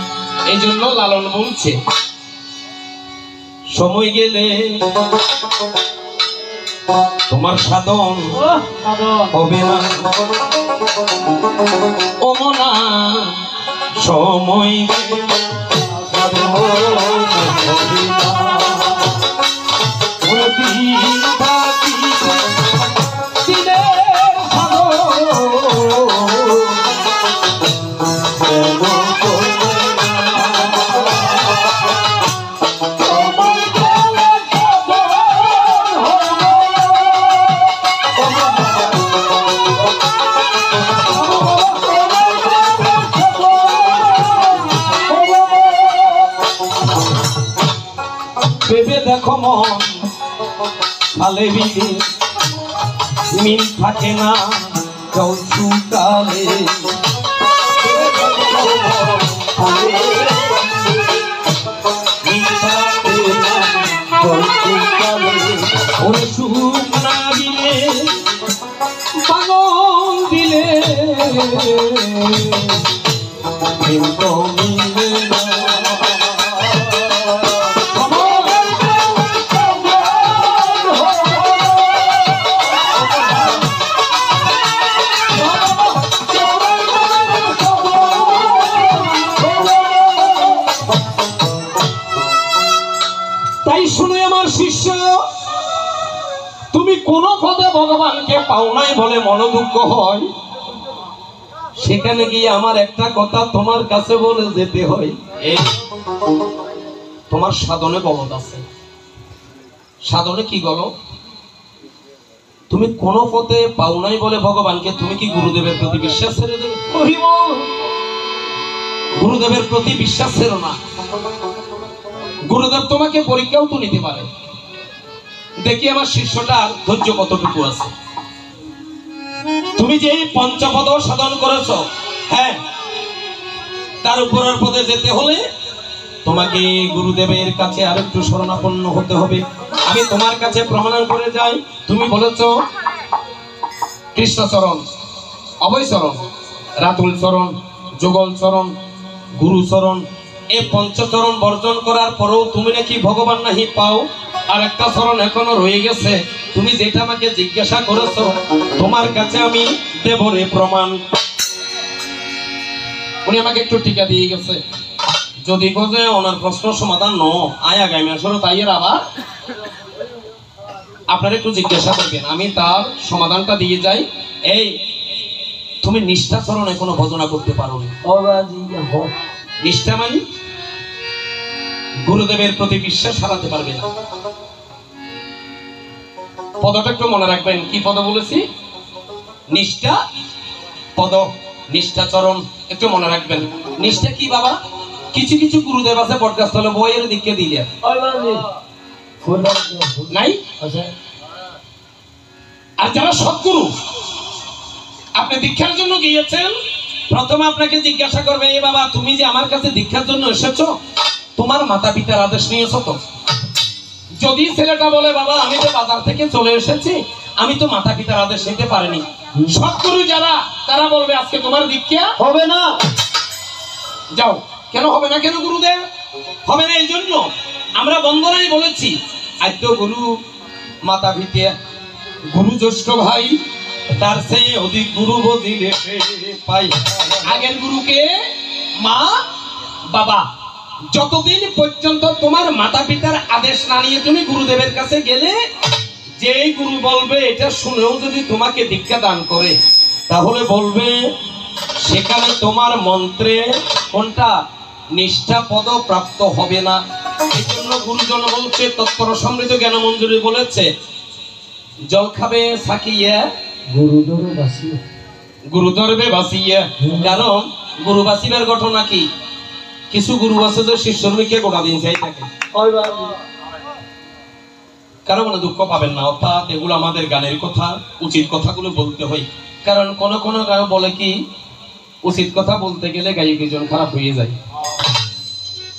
এই জন্য লালন বলছে সময় গেলে তোমার সাধন হবে না। ও মনা সময় ভেবে দেখো মন কালে বিধি মিল থাকে না জল শুকালে। ওরে সুখ না দিলে পাগল দিলে কিন্তু মিলে না। তাই শুনে আমার শিষ্য, তুমি কোন পদে ভগবানকে পাও নাই বলে মনোদুঃখ হয়, সেখানে গিয়ে আমার একটা কথা তোমার কাছে বলে যেতে হয়, এই তোমার সাধনে গলদ আছে। সাধনে কি গলদ? তুমি কোন পথে পাও নাই বলে ভগবানকে, তুমি কি গুরুদেবের প্রতি বিশ্বাস ছেড়ে দেবে? গুরুদেবের প্রতি বিশ্বাস ছেড়ো না। গুরুদেব তোমাকে পরীক্ষাও তো নিতে পারে, দেখি আমার শিষ্যটার ধৈর্য কতটুকু আছে। তুমি যে পঞ্চপদ সাধন করেছো, হ্যাঁ, তার উপরের পদে যেতে হলে তোমাকে গুরুদেবের কাছে আরেকটু শরণাপন্ন হতে হবে। আমি তোমার কাছে প্রমাণ করে যাই, তুমি বলেছো কৃষ্ণচরণ, অভয়চরণ, রাতুল চরণ, যুগল চরণ, গুরুচরণ, এই পঞ্চচরণ বর্জন করার পরেও তুমি নাকি ভগবান নাহি পাও। আর একটা চরণ এখনো রয়ে গেছে, তুমি যেটা আমাকে জিজ্ঞাসা করেছো তোমার কাছে আমি দেবরে প্রমাণ। উনি আমাকে একটু টিকা দিয়ে গেছে, যদি বোঝে ওনার প্রশ্ন সমাধান ন আয়া গাইমে আসলে তাইয়ের আবার আপনারা একটু জিজ্ঞাসা করবেন, আমি তার সমাধানটা দিয়ে যাই। এই তুমি নিষ্ঠাচরণ এখনো ভজনা করতে পারো না। নিষ্ঠা মানে গুরুদেবের প্রতি বিশ্বাস হারাতে পারবে না। পদটা একটু মনে রাখবেন, কি পদ বলেছি? নিষ্ঠা পদ, নিষ্ঠাচরণ একটু মনে রাখবেন। নিষ্ঠা কি বাবা? কিছু কিছু গুরুদেব আছে বটগাছতলে বইয়ের দিকে দিলে নাই। আর যারা সৎগুরু, আপনি দীক্ষার জন্য গিয়েছেন, প্রথমে আপনাকে জিজ্ঞাসা করবে, এ বাবা তুমি যে আমার কাছে দীক্ষার জন্য এসেছো, তোমার মাতা পিতার আদেশ নিয়েছো তো? যদি ছেলেটা বলে বাবা আমি তো বাজার থেকে চলে এসেছি, আমি তো মাতা পিতার আদেশ নিতে পারিনি, সৎগুরু যারা তারা বলবে আজকে তোমার দীক্ষা হবে না। যাও। কেন হবে না? কেন গুরুদেব হবে না? এই জন্য আমরা বন্দনাই বলেছি, আদ্য গুরু মাতা পিতা, গুরু জ্যেষ্ঠ ভাই, তার চেয়ে অধিক গুরু বজিলে পাই। আগের গুরুকে মা বাবা, যতদিন পর্যন্ত তোমার মাতা পিতার আদেশ না নিয়ে তুমি গুরুদেবের কাছে গেলে, যেই গুরু বলবে এটা শুনেও যদি তোমাকে দীক্ষা দান করে, তাহলে বলবে সেখানে তোমার মন্ত্রে কোনটা নিষ্ঠা পদ প্রাপ্ত হবে না। এই জন্য গুরুজন বলছে, তৎপর সমৃদ্ধ জ্ঞান মঞ্জুরি বলেছে, জল খাবে সাকিয়ে গুরু ধরবে বাসিয়ে। কারণ গুরু বাসিবার ঘটনা কি? কিছু গুরু আছে যে শিষ্যর মুখে গোটা দিন চাই থাকে, কারো মনে দুঃখ পাবেন না। অর্থাৎ এগুলো আমাদের গানের কথা, উচিত কথাগুলো বলতে হয়। কারণ কোন কোন গায়ক বলে কি, উচিত কথা বলতে গেলে গায়িকজন খারাপ হয়ে যায়।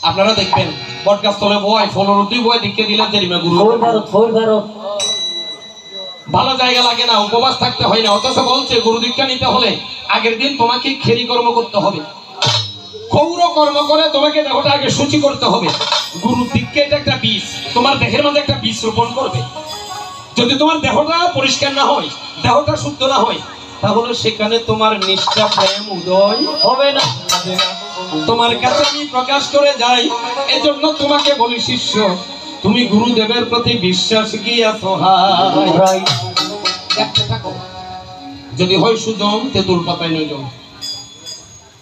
আপনারা দেখবেন বটগাছতলে বয় 15টি বয় দিকে দিলে দেরিমা গুরু ভালো জায়গা লাগে না, উপবাস থাকতে হয় না। অথচ বলছে গুরু দীক্ষা নিতে হলে আগের দিন তোমাকে খেরি কর্ম করতে হবে, ক্ষৌর কর্ম করে তোমাকে দেহটা আগে শুচি করতে হবে। গুরু দীক্ষা এটা একটা বীজ, তোমার দেহের মধ্যে একটা বীজ রোপণ করবে। যদি তোমার দেহটা পরিষ্কার না হয়, দেহটা শুদ্ধ না হয়, তাহলে সেখানে তোমার নিষ্ঠা প্রেম উদয় হবে না। তোমার কাছে আমি প্রকাশ করে যাই, এজন্য তোমাকে বলি শিষ্য, তুমি গুরুদেবের প্রতি বিশ্বাস গিয়া সহায় থাকো। যদি হয় সুজন, তেঁতুল পাতায় নয়জন,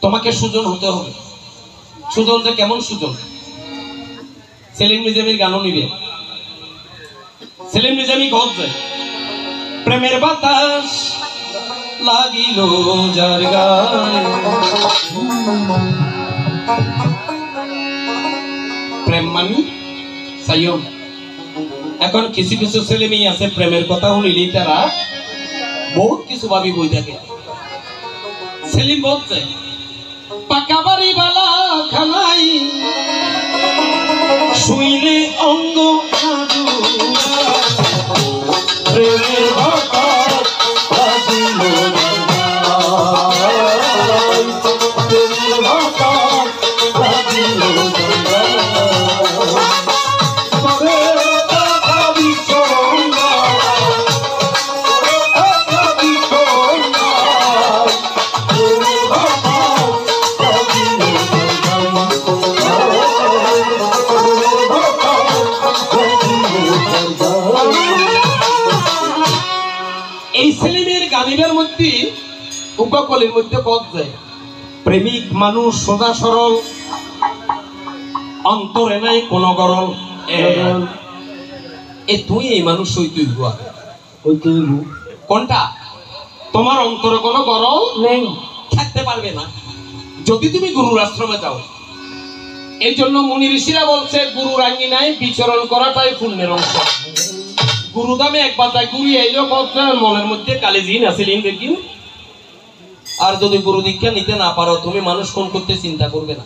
তোমাকে সুজন হতে হবে। সুজন যে কেমন সুজন? সেলিম নিজামীর গানও নিবে। সেলিম নিজামী গজে, প্রেমের বাতাস লাগিল যার গায়ে, প্রেম মানি সাইয়ম। এখন কিছু কিছু ছেলে মেয়ে আছে প্রেমের কথা শুনিলেই তারা বহুত কিছু ভাবি বই থাকে। সেলিম বলছে, পাকা বাড়ি বালা খালাই শুইলে অঙ্গ প্রেমের বাতাস লাগিল উপকলের মধ্যে পদ যায়, প্রেমিক মানুষ সোজা সরল, অন্তরে নাই কোন গরল। এ তুই এই মানুষ হইতে কোনটা? তোমার অন্তরে কোনো গরল নেই, থাকতে পারবে না যদি তুমি গুরুর আশ্রমে যাও। এই জন্য মুনি ঋষিরা বলছে, গুরুর আঙ্গিনায় বিচরণ করাটাই পুণ্যের অংশ। গুরু দামে একবার তাই গুরু এইলো মনের মধ্যে কালিজিন আসিলেন দেখি। আর যদি গুরু দীক্ষা নিতে না পারো, তুমি মানুষ কোন করতে চিন্তা করবে না।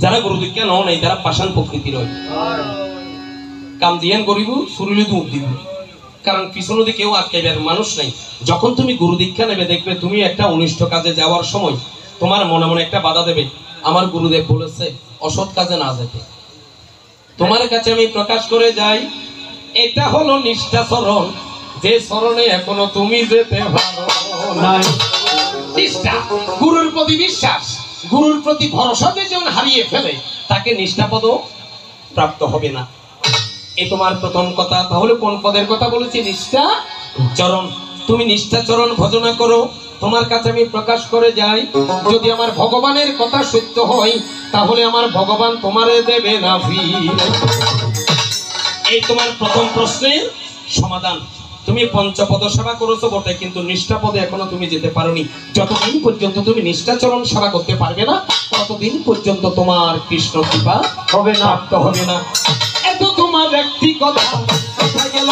যারা গুরু দীক্ষা নাও নাই তারা পাষাণ প্রকৃতির হয়, কাম দিয়ান করিব শরীরে দুধ দিব, কারণ পিছনে কেউ আটকাইবার মানুষ নাই। যখন তুমি গুরু দীক্ষা নেবে দেখবে তুমি একটা অনিষ্ট কাজে যাওয়ার সময় তোমার মনে মনে একটা বাধা দেবে, আমার গুরুদেব বলেছে অসৎ কাজে না যেতে। তোমার কাছে আমি প্রকাশ করে যাই, এটা হলো নিষ্ঠাচরণ, যে চরণে এখনো তুমি যেতে পারো নাই। নিষ্ঠা, গুরুর প্রতি বিশ্বাস, গুরুর প্রতি ভরসা যে যেমন হারিয়ে ফেলে তাকে নিষ্ঠাপদ প্রাপ্ত হবে না। এই তোমার প্রথম কথা। তাহলে কোন পদের কথা বলেছি? নিষ্ঠা চরণ। তুমি নিষ্ঠাচরণ ভজনা করো, তোমার কাছে আমি প্রকাশ করে যাই, যদি আমার ভগবানের কথা সত্য হয় তাহলে আমার ভগবান তোমারে দেবে না ফিরে। এই তোমার প্রথম প্রশ্নের সমাধান। তুমি পঞ্চপদ সেবা করেছো বটে, কিন্তু নিষ্ঠাপদে এখনো তুমি যেতে পারোনি। যতদিন পর্যন্ত তুমি নিষ্ঠাচরণ সেবা করতে পারবে না, ততদিন পর্যন্ত তোমার কৃষ্ণ কৃপা হবে না, প্রাপ্ত হবে না। এত তোমার একটি কথা কোথায় গেল?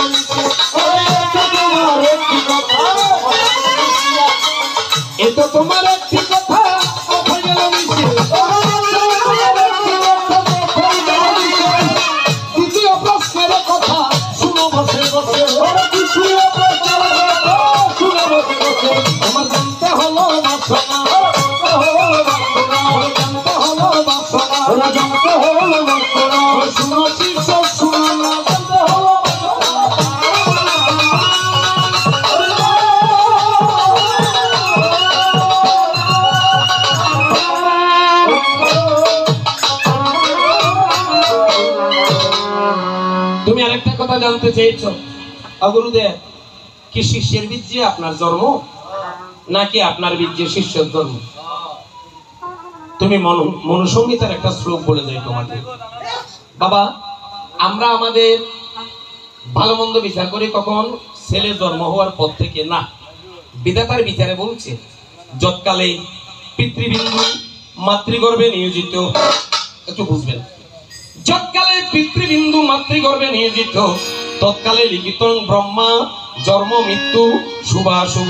এত তোমার একটি কথা কোথায় গেল? দ্বিতীয় প্রশ্নের কথা শুনো বসে বসে, আমার জানতে হলো বাসনা, জানতে হলো বাসনা, জানতে হলো বাসনা, শুনো শীর্ষ শুনো না, জানতে হলো তুমি আরেকটা কথা জানতে চেয়েছ, গুরুদেব কি শিষ্যের বীর্যে আপনার জন্ম নাকি আপনার বীর্যে শিষ্যের জন্ম? তুমি মনুসংহিতার একটা শ্লোক বলে যাই তোমাকে। বাবা, আমরা আমাদের ভালো মন্দ বিচার করি কখন? ছেলে জন্ম হওয়ার পর থেকে না, বিধাতার বিচারে বলছে যৎকালে পিতৃবিন্দু মাতৃগর্ভে নিয়োজিত, একটু বুঝবেন, যৎকালে পিতৃবিন্দু মাতৃগর্ভে নিয়োজিত তৎকালে লিখিত ব্রহ্মা জন্ম মৃত্যু শুভাশুভ।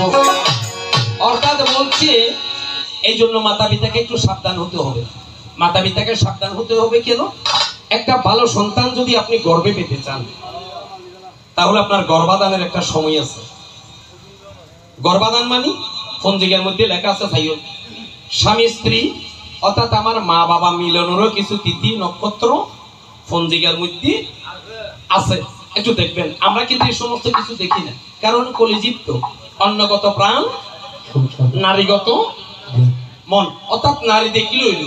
অর্থাৎ বলছে এই জন্য মাতা পিতাকে একটু সাবধান হতে হবে। মাতা পিতাকে সাবধান হতে হবে কেন? একটা ভালো সন্তান যদি আপনি গর্ভে পেতে চান তাহলে আপনার গর্ভাধানের একটা সময় আছে। গর্ভাধান মানে পঞ্জিকার মধ্যে লেখা আছে স্বামী স্ত্রী অর্থাৎ আমার মা বাবা মিলনেরও কিছু তিথি নক্ষত্র পঞ্জিকার মধ্যে আছে। একটু দেখবেন, আমরা কিন্তু এই সমস্ত কিছু দেখি না, কারণ কলিজীব তো অন্নগত প্রাণ নারীগত মন, অর্থাৎ নারী দেখলে হইল।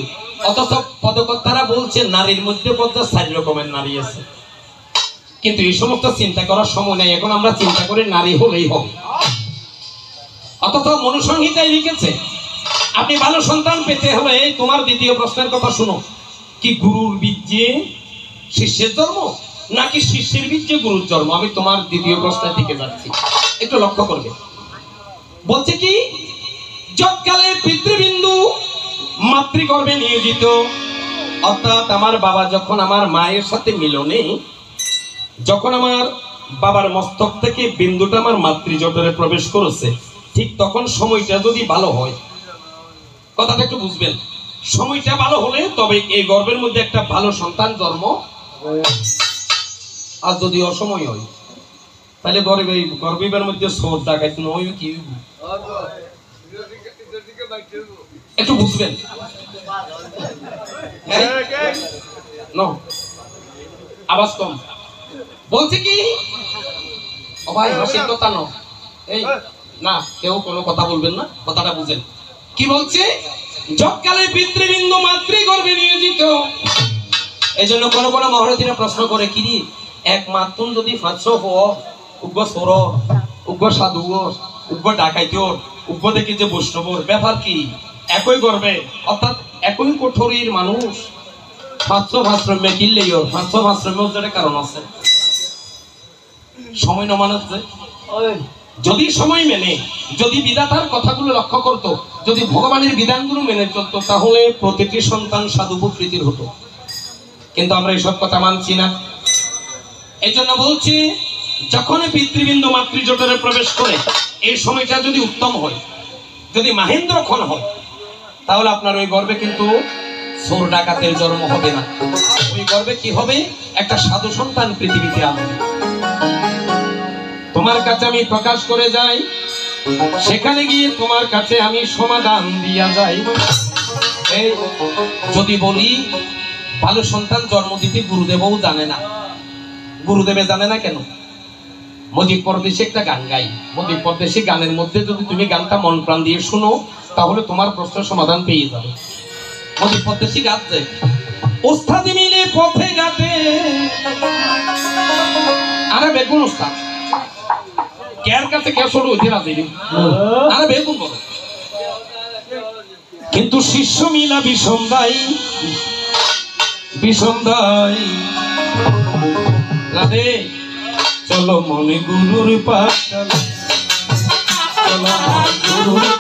অথচ পদকর্তারা বলছে নারীর মধ্যে পর্যায়ে 4 রকমের নারী আছে, কিন্তু এই সমস্ত চিন্তা করার সময় নেই। এখন আমরা চিন্তা করি নারী হলেই হবে, অথচ মনুসংহিতায় লিখেছে আপনি ভালো সন্তান পেতে হলে তোমার দ্বিতীয় প্রশ্নের কথা শুনো, কি গুরুর বীর্যে শিষ্যের জন্ম নাকি শিষ্যের বীর্যে গুরুর জন্ম? আমি তোমার দ্বিতীয় প্রশ্নের দিকে যাচ্ছি, একটু লক্ষ্য করবে। বলছে কি যৎকালে পিতৃবিন্দু মাতৃগর্ভে নিয়োজিত, অর্থাৎ আমার বাবা যখন আমার মায়ের সাথে মিলনে, যখন আমার বাবার মস্তক থেকে বিন্দুটা আমার মাতৃজঠরে প্রবেশ করেছে, ঠিক তখন সময়টা যদি ভালো হয়, কথাটা একটু বুঝবেন, সময়টা ভালো হলে তবে এই গর্ভের মধ্যে একটা ভালো সন্তান জন্ম। আর যদি অসময় হয় তাহলে গর্ভের মধ্যে সোর ডাকাইতে নয় কি, একটু বুঝবেন। আওয়াজ কম। বলছে কি ও ভাই হাসির কথা ন, এই না কেউ কোনো কথা বলবেন না, কথাটা বুঝেন। কি বলছে? যৎকালে পিতৃবিন্দু মাতৃগর্ভে নিয়োজিত। এই জন্য কোনো কোনো মহারথীরা প্রশ্ন করে কি একমাত্র যদি 500 উগ্র সোর উগ্র সাধু উগ্র ডাকাইতর উগ্র দেখি যে বৈষ্ণবর ব্যাপার কি একই গর্বে, অর্থাৎ একই কোঠরির মানুষ 500 ভাশ্রমে কিনলেই ওর 500 ভাশ্রমে কারণ আছে। সময় ন মানুষ যদি সময় মেনে, যদি বিধাতার কথাগুলো লক্ষ্য করত, যদি ভগবানের বিধানগুলো মেনে চলতো, তাহলে প্রতিটি সন্তান সাধু প্রকৃতির হতো। কিন্তু আমরা এইসব কথা মানছি না। এই জন্য বলছি যখন পিতৃবিন্দু মাতৃজঠরে প্রবেশ করে এই সময়টা যদি উত্তম হয়, যদি মাহেন্দ্রক্ষণ হয়, তাহলে আপনার ওই গর্ভে কিন্তু চোর ডাকাতের জন্ম হবে না। ওই গর্ভে কি হবে? একটা সাধু সন্তান পৃথিবীতে আসবে। তোমার কাছে আমি প্রকাশ করে যাই, সেখানে গিয়ে তোমার কাছে আমি সমাধান দিয়া যাই। এই যদি বলি ভালো সন্তান জন্ম দিতে গুরুদেবও জানে না। গুরুদেবে জানে না কেন? মজিদ পরদেশে একটা গান গাই, মজিদ পরদেশে গানের মধ্যে যদি তুমি গানটা মন প্রাণ দিয়ে শুনো তাহলে তোমার প্রশ্নের সমাধান পেয়ে যাবে। মজিদ পরদেশি গাচ্ছে, ওস্তাদি মিলে পথে ঘাটে, আরে বেগুন ওস্তাদ কেয়ার কাছে কে শুরু হইতে রাজি, আরে বেগুন করো, কিন্তু শিষ্য মিলা বিষন্দাই বিষন্দাই রাধে চলো মনে গুরুর পাঠশালা, চলো মনে গুরুর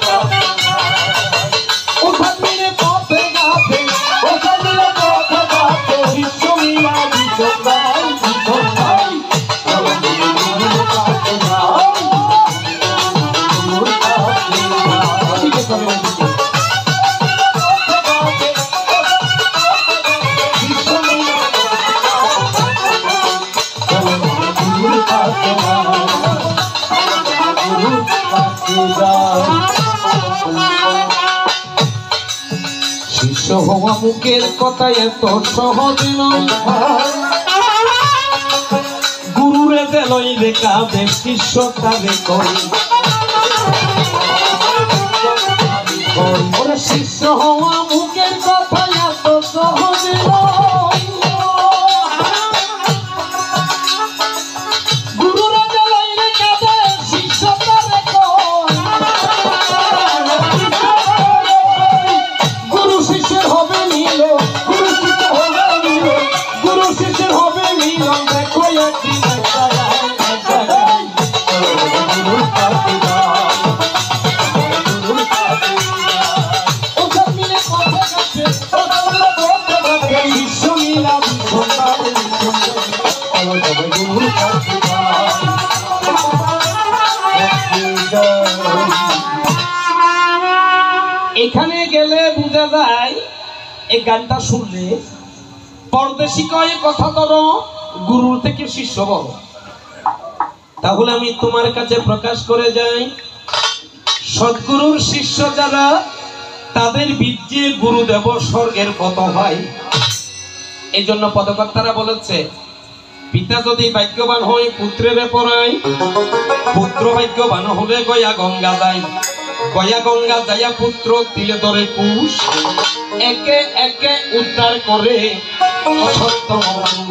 শিষ্য হওয়া মুখের কথা এত সহজ নয়, গুরুরে দেলই রেখা বেশ শিষ্যটারে কই। ওরে শিষ্য হওয়া মুখের কথা এত সহজ নয়, গুরুরে দেলই রেখা বেশ শিষ্যটারে কই। গুরু শিষ্যের হবে মিল, গুরু শিষ্য হবে মিল, গুরু শিষ্যের হবে মিল, দেখো একদিন এখানে গেলে বোঝা যায় এই গানটা শুনলে পরদেশি কয় কথা ধরো গুরুর থেকে শিষ্য বড়। তাহলে আমি তোমার কাছে প্রকাশ করে যাই, সদ্গুরুর শিষ্য যারা তাদের বীর্যে গুরুদেব স্বর্গের পথ হয়। এই জন্য পদকর্তারা বলেছে পিতা যদি ভাগ্যবান হয় পুত্রের পড়ায়, পুত্র ভাগ্যবান হলে গয়া গঙ্গা যায়, গয়া গঙ্গা যাইয়া পুত্র দিলে ধরে কুশ, একে একে উদ্ধার করে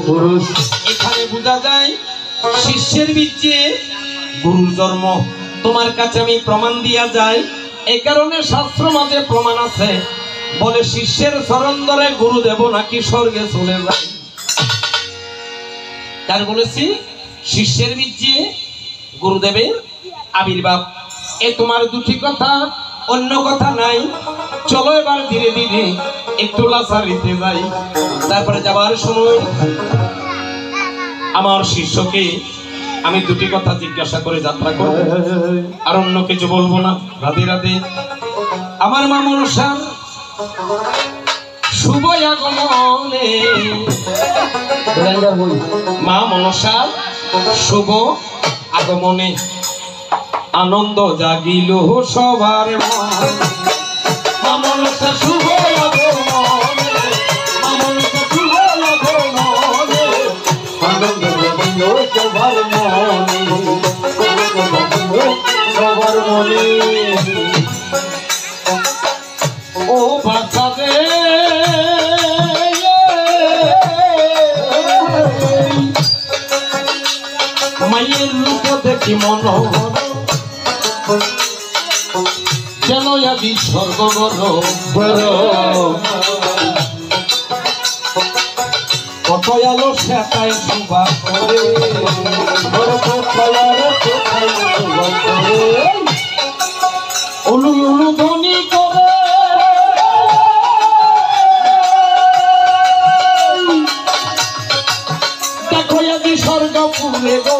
পুরুষ। এখানে বোঝা যায় শিষ্যের বীর্যে গুরুর জন্ম। তোমার কাছে আমি প্রমাণ দিয়া যাই, এই কারণে শাস্ত্র মতে প্রমাণ আছে, বলে শিষ্যের চরণ ধরে গুরুদেব নাকি স্বর্গে চলে যায়। তার বলেছি শিষ্যের বীর্যে গুরুদেবের আবির্ভাব। এ তোমার দুটি কথা, অন্য কথা নাই। চলো এবার ধীরে ধীরে একটু লাসারিতে যাই। তারপরে যাবার সময় আমার শিষ্যকে আমি দুটি কথা জিজ্ঞাসা করে যাত্রা করব, আর অন্য কিছু বলবো না। রাধে রাধে। আমার মা মনসার শুভ আগমনে, মা মনসার শুভ আগমনে আনন্দ জাগিল সবার মনে। মা মনসার শুভ আগমনে, মা মনসার শুভ আগমনে আনন্দ জাগিল সবার মনে, সবার মনে। ও বাচ্চা রে মায়ের রূপ দেখি মনোহর, যেন আদি স্বর্গগর কত আলো সেটাই সুভা করে, উলু উলু ধ্বনি করে দেখো আদি স্বর্গ পুরে গো।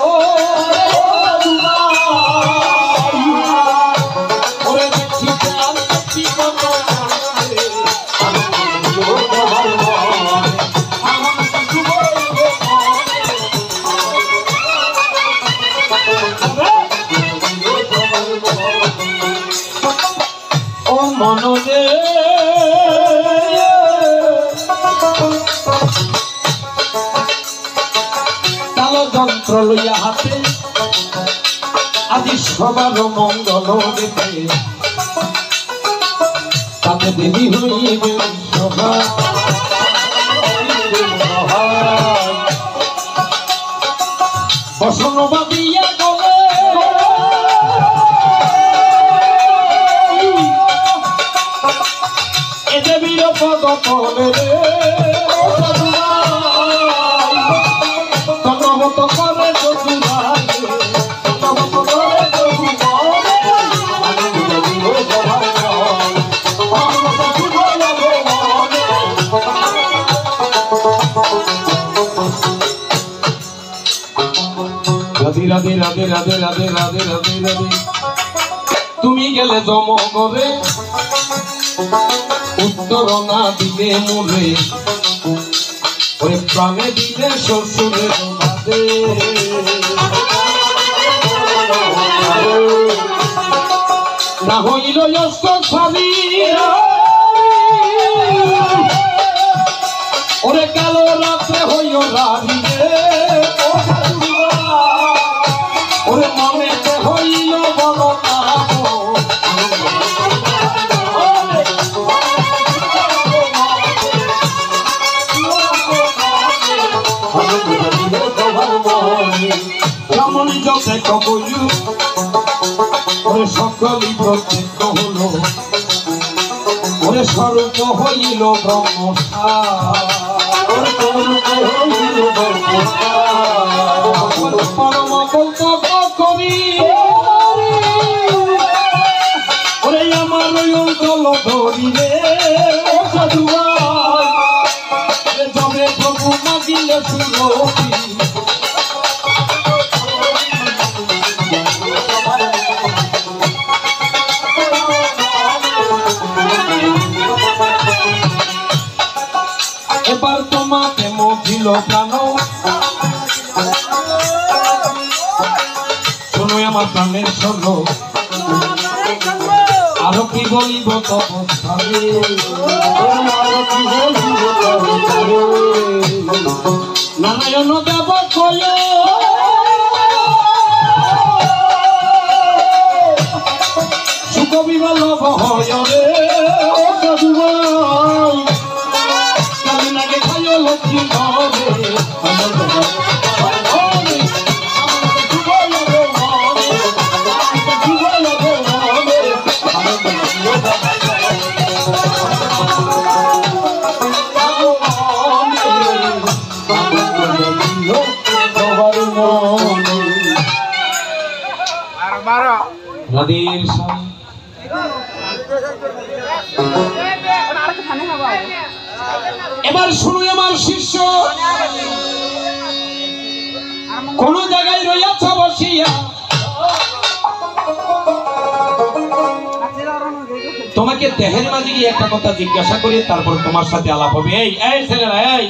মনরে তাল যন্ত্র লইয়া হাতে আজি সবার মঙ্গল দেখে তাতে দেবী হইবে সভা বসন বাদিয়া গলে এ দেবীর পদ তলে দণ্ডবত করে যদুরায় দণ্ডবত করে রাধে রাধে রাধে রাধে রাধে রাধে রাধে রাধে তুমি গেলে জমগরে উত্তর না দিলে মোরে ওই প্রাণে দিলে শ্বশুরে বাদে না হইল অস্ত ছাবি ওরে কালো রাত্রে হইল রাবি ওরে মনেতে হইল বড় রমণী যতে কবলু ওরে সকলই প্রত্যক্ষ হলো ওরে স্বরূপ হইল ব্রহ্মসা ওরে স্বরূপ হইল ব্রহ্মসা পরম কৌতব করি ওরে আমার অন্তল ধরিলে ও সাধুয়ায় যবে প্রভু মাগিলে সুরতি এবার তোমাকে মজিল প্রাণ শোনো আমার প্রাণের স্বর্ণ আরো কি বলিব তপস্থারে নারায়ণ দেব কয় সুখ বিবল্লভ হয় রে ও সাধুভাই কালিনাকে খায় লক্ষ্মী ঘরে এবার শুনুই আমার শিষ্য কোন জায়গায় রইয়াছ বসিয়া তোমাকে দেহের মাঝে গিয়ে একটা কথা জিজ্ঞাসা করি তারপর তোমার সাথে আলাপ হবে এই এই ছেলেরা এই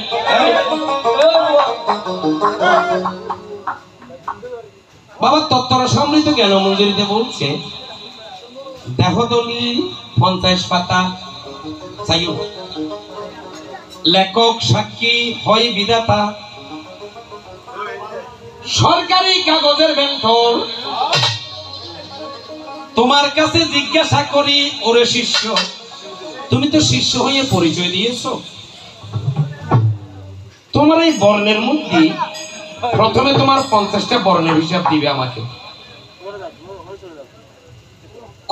বাবা তত্ত্বরা সমৃদ্ধ জ্ঞান মঞ্জুরিতে বলছে দেহ দলিল 50 পাতা চাইও লেখক সাক্ষী হয় বিধাতা সরকারি কাগজের বেন্তর তোমার কাছে জিজ্ঞাসা করি ওরে শিষ্য তুমি তো শিষ্য হয়ে পরিচয় দিয়েছো তোমার এই বর্ণের মধ্যে প্রথমে তোমার 50টা বর্ণের হিসাব দিবে আমাকে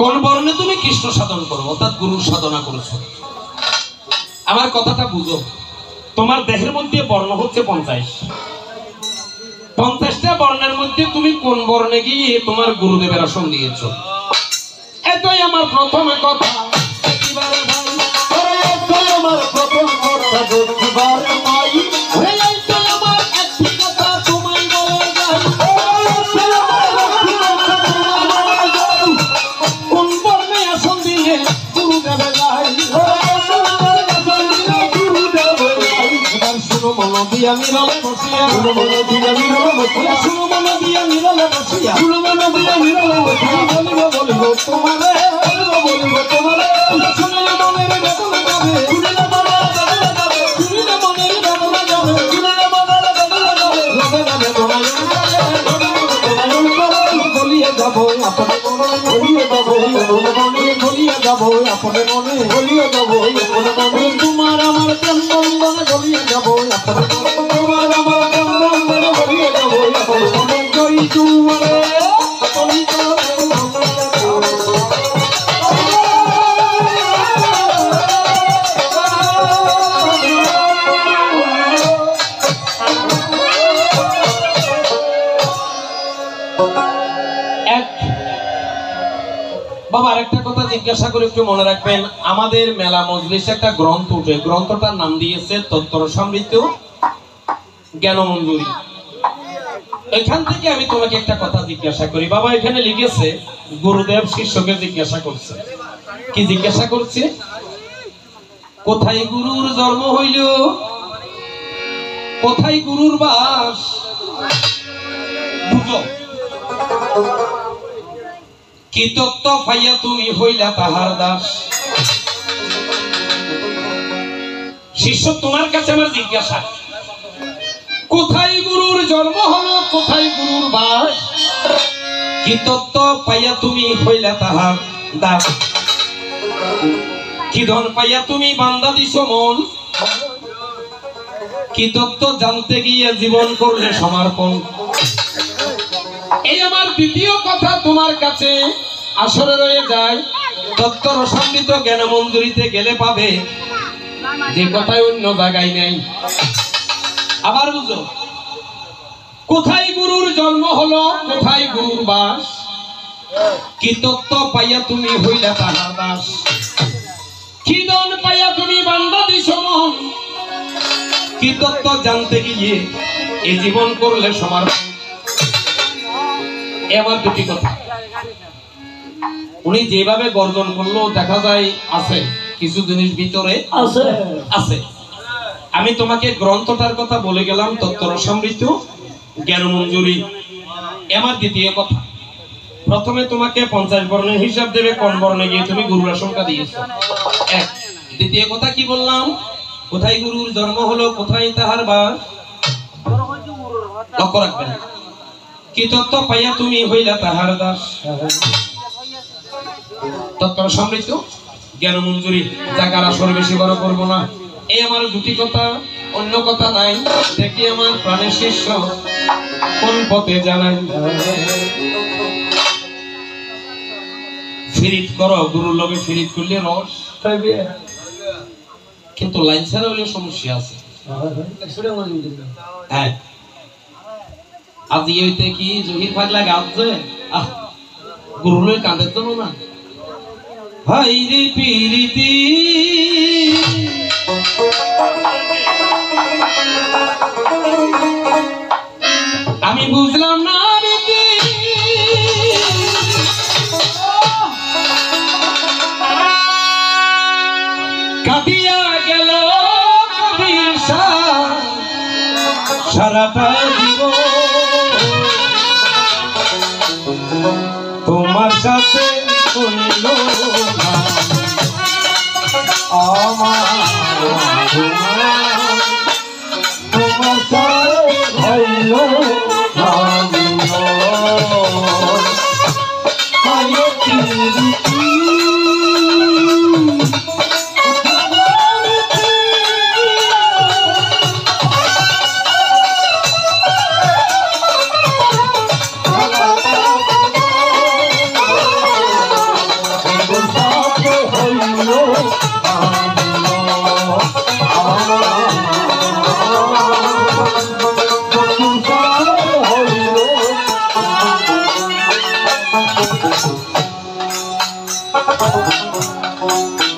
কোন বর্ণে তুমি কৃষ্ণ সাধন করো অর্থাৎ গুরু সাধনা করেছো আমার কথাটা বুঝো তোমার দেহের মধ্যে বর্ণ হচ্ছে 50টা বর্ণের মধ্যে তুমি কোন বর্ণে গিয়ে তোমার গুরুদেবের আসন দিয়েছো এটাই আমার প্রথম কথা আমার প্রথম কথা দেখিবারে মাই আমার একটি কথা তোমায় বলে যাই কোন বর্ণে আসন দিয়ে গুরুদেবে যাই শুনো মন দিয়া নিরলে বসিয়া শুনো মন দিয়া নিরলে বসিয়া শুনো মন দিয়া নিরলে বসিয়া শুনো মন দিয়া নিরলে বসিয়া বলিব তোমারে বলিব তোমারে আপনে মনে ভুলিয়ে যাবো আপনে মনে ভুলিয়ে যাবো আপনে মনে ভুলিয়ে যাবো আপনে মনে তোমার আমার প্রেম বন্ধনে ভুলিয়ে যাবো আপনে মনে তোমার আমার প্রেম বন্ধনে ভুলিয়ে যাবো আপনে মনে জয় তোমারে আপনি বাবা আরেকটা কথা জিজ্ঞাসা করে একটু মনে রাখবেন, আমাদের মেলা মজলিসে একটা গ্রন্থ উঠে, গ্রন্থটার নাম দিয়েছে তত্ত্ব সমৃদ্ধ জ্ঞানমঞ্জুরি। এখান থেকে আমি তোমাকে একটা কথা জিজ্ঞাসা করি বাবা, এখানে লিখেছে গুরুদেব শিষ্যকে জিজ্ঞাসা করছে, কি জিজ্ঞাসা করছে? কোথায় গুরুর জন্ম হইল, কোথায় গুরুর বাস? বুঝো কি তত্ত্ব পাইয়া তুমি হইলা তাহার দাস। শিষ্য তোমার কাছে আমার জিজ্ঞাসা, কোথায় গুরুর জন্ম হলো, কোথায় গুরুর বাস? কি তত্ত্ব পাইয়া তুমি হইলা তাহার দাস? কি ধন পাইয়া তুমি বান্দা দিছ মন? কি তত্ত্ব জানতে গিয়ে জীবন করলে সমর্পণ? এই আমার দ্বিতীয় কথা তোমার কাছে আসরে রয়ে যায়, তত্ত্ব রসামৃত জ্ঞান মঞ্জুরিতে গেলে পাবে, যে কথায় অন্য জায়গায় নেই। আবার বুঝো, কোথায় গুরুর জন্ম হলো, কোথায় গুরুর বাস? কি তত্ত্ব পাইয়া তুমি হইলা তাহার দাস? কি ধন পাইয়া তুমি বান্দা দিছ মন? কি তত্ত্ব জানতে গিয়ে এই জীবন করলে সমর্পণ? আমার দুটি কথা। উনি যেভাবে গর্জন করলো দেখা যায় আছে কিছু জিনিস ভিতরে আছে। আমি তোমাকে গ্রন্থটার কথা বলে গেলাম, তত্ত্ব রসামৃত জ্ঞান মঞ্জুরি। আমার দ্বিতীয় কথা, প্রথমে তোমাকে 50 বর্ণের হিসাব দেবে, কোন বর্ণে গিয়ে তুমি গুরুর আশঙ্কা দিয়েছো। এক। দ্বিতীয় কথা কি বললাম? কোথায় গুরুর জন্ম হলো, কোথায় তাহার বাস? লক্ষ্য রাখবেন। কি তত্ত্ব পাইয়া তুমি হইলা তাহার দাস? তত্ত্ব সমৃদ্ধ জ্ঞান মঞ্জুরি। জায়গার আসর বেশি বড় করবো না। এই আমার দুটি কথা, অন্য কথা নাই। দেখি আমার প্রাণের শিষ্য কোন পথে জানাই। ফিরিত করো, গুরুর লগে ফিরিত করলে রস, কিন্তু লাইন ছাড়া হলে সমস্যা আছে। হ্যাঁ, আজ ইয়েতে কি জহির পাগলা গাছে গুরুলের কাঁদের জন্য না। হাই রে পিরিতি আমি বুঝলাম না রীতি, কাঁদিয়া গেল কবির সারাটা জীবন তোমার সাথে হইল না আমার, তোমার সাথে হইল না হায় পিরিতি।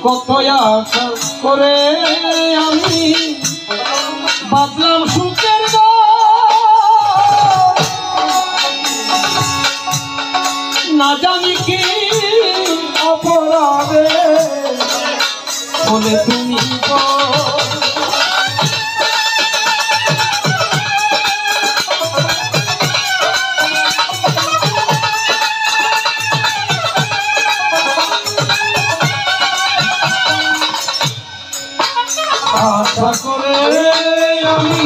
কত আশা করে আমি বাঁধলাম সুখের না জানি কি অপরাধে বলে তুমি আশা করে আমি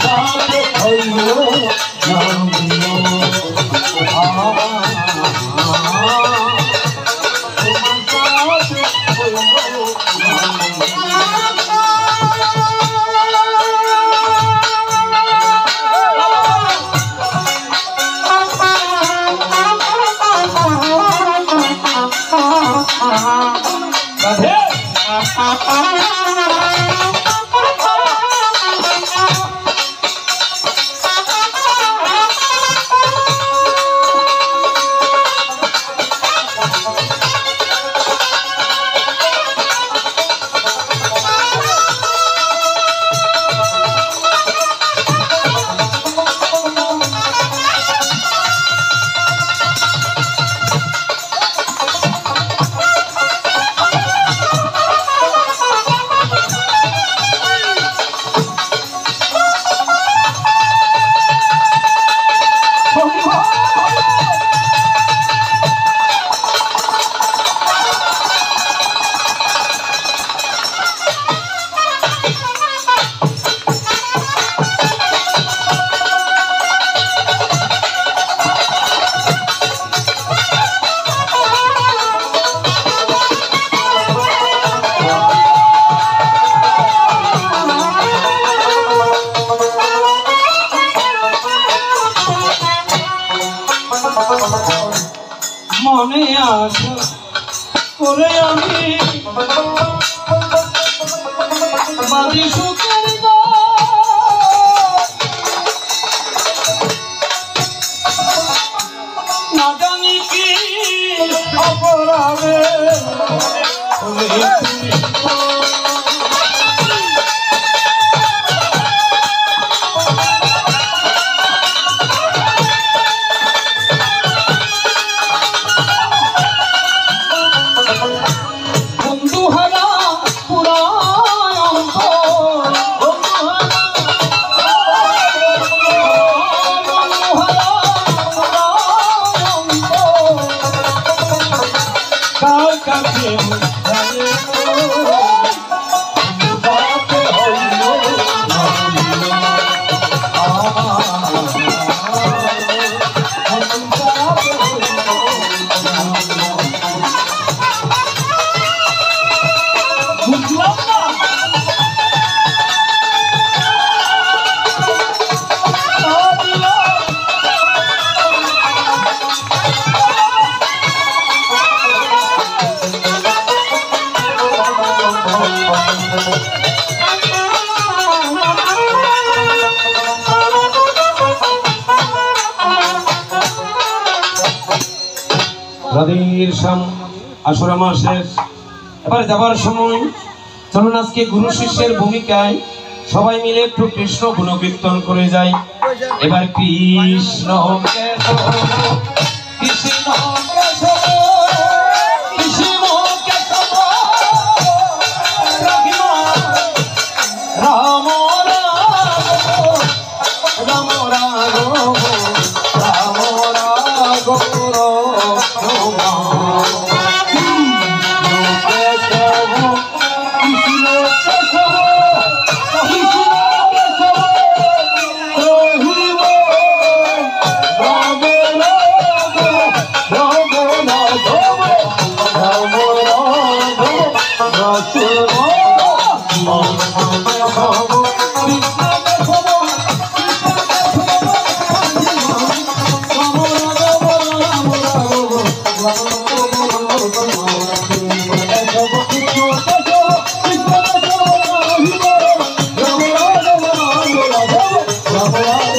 সাথে হইল নাম মনে আশা করে আমি বাজি সুখের না জানি কি অপরাধে রাধের শ্যাম আসরা মাসের এবার যাবার সময় চলুন আজকে গুরু শিষ্যের ভূমিকায় সবাই মিলে একটু কৃষ্ণ গুণকীর্তন করে যাই। এবার কৃষ্ণ কৃষ্ণ রাম রাম রাম রাম Bravo.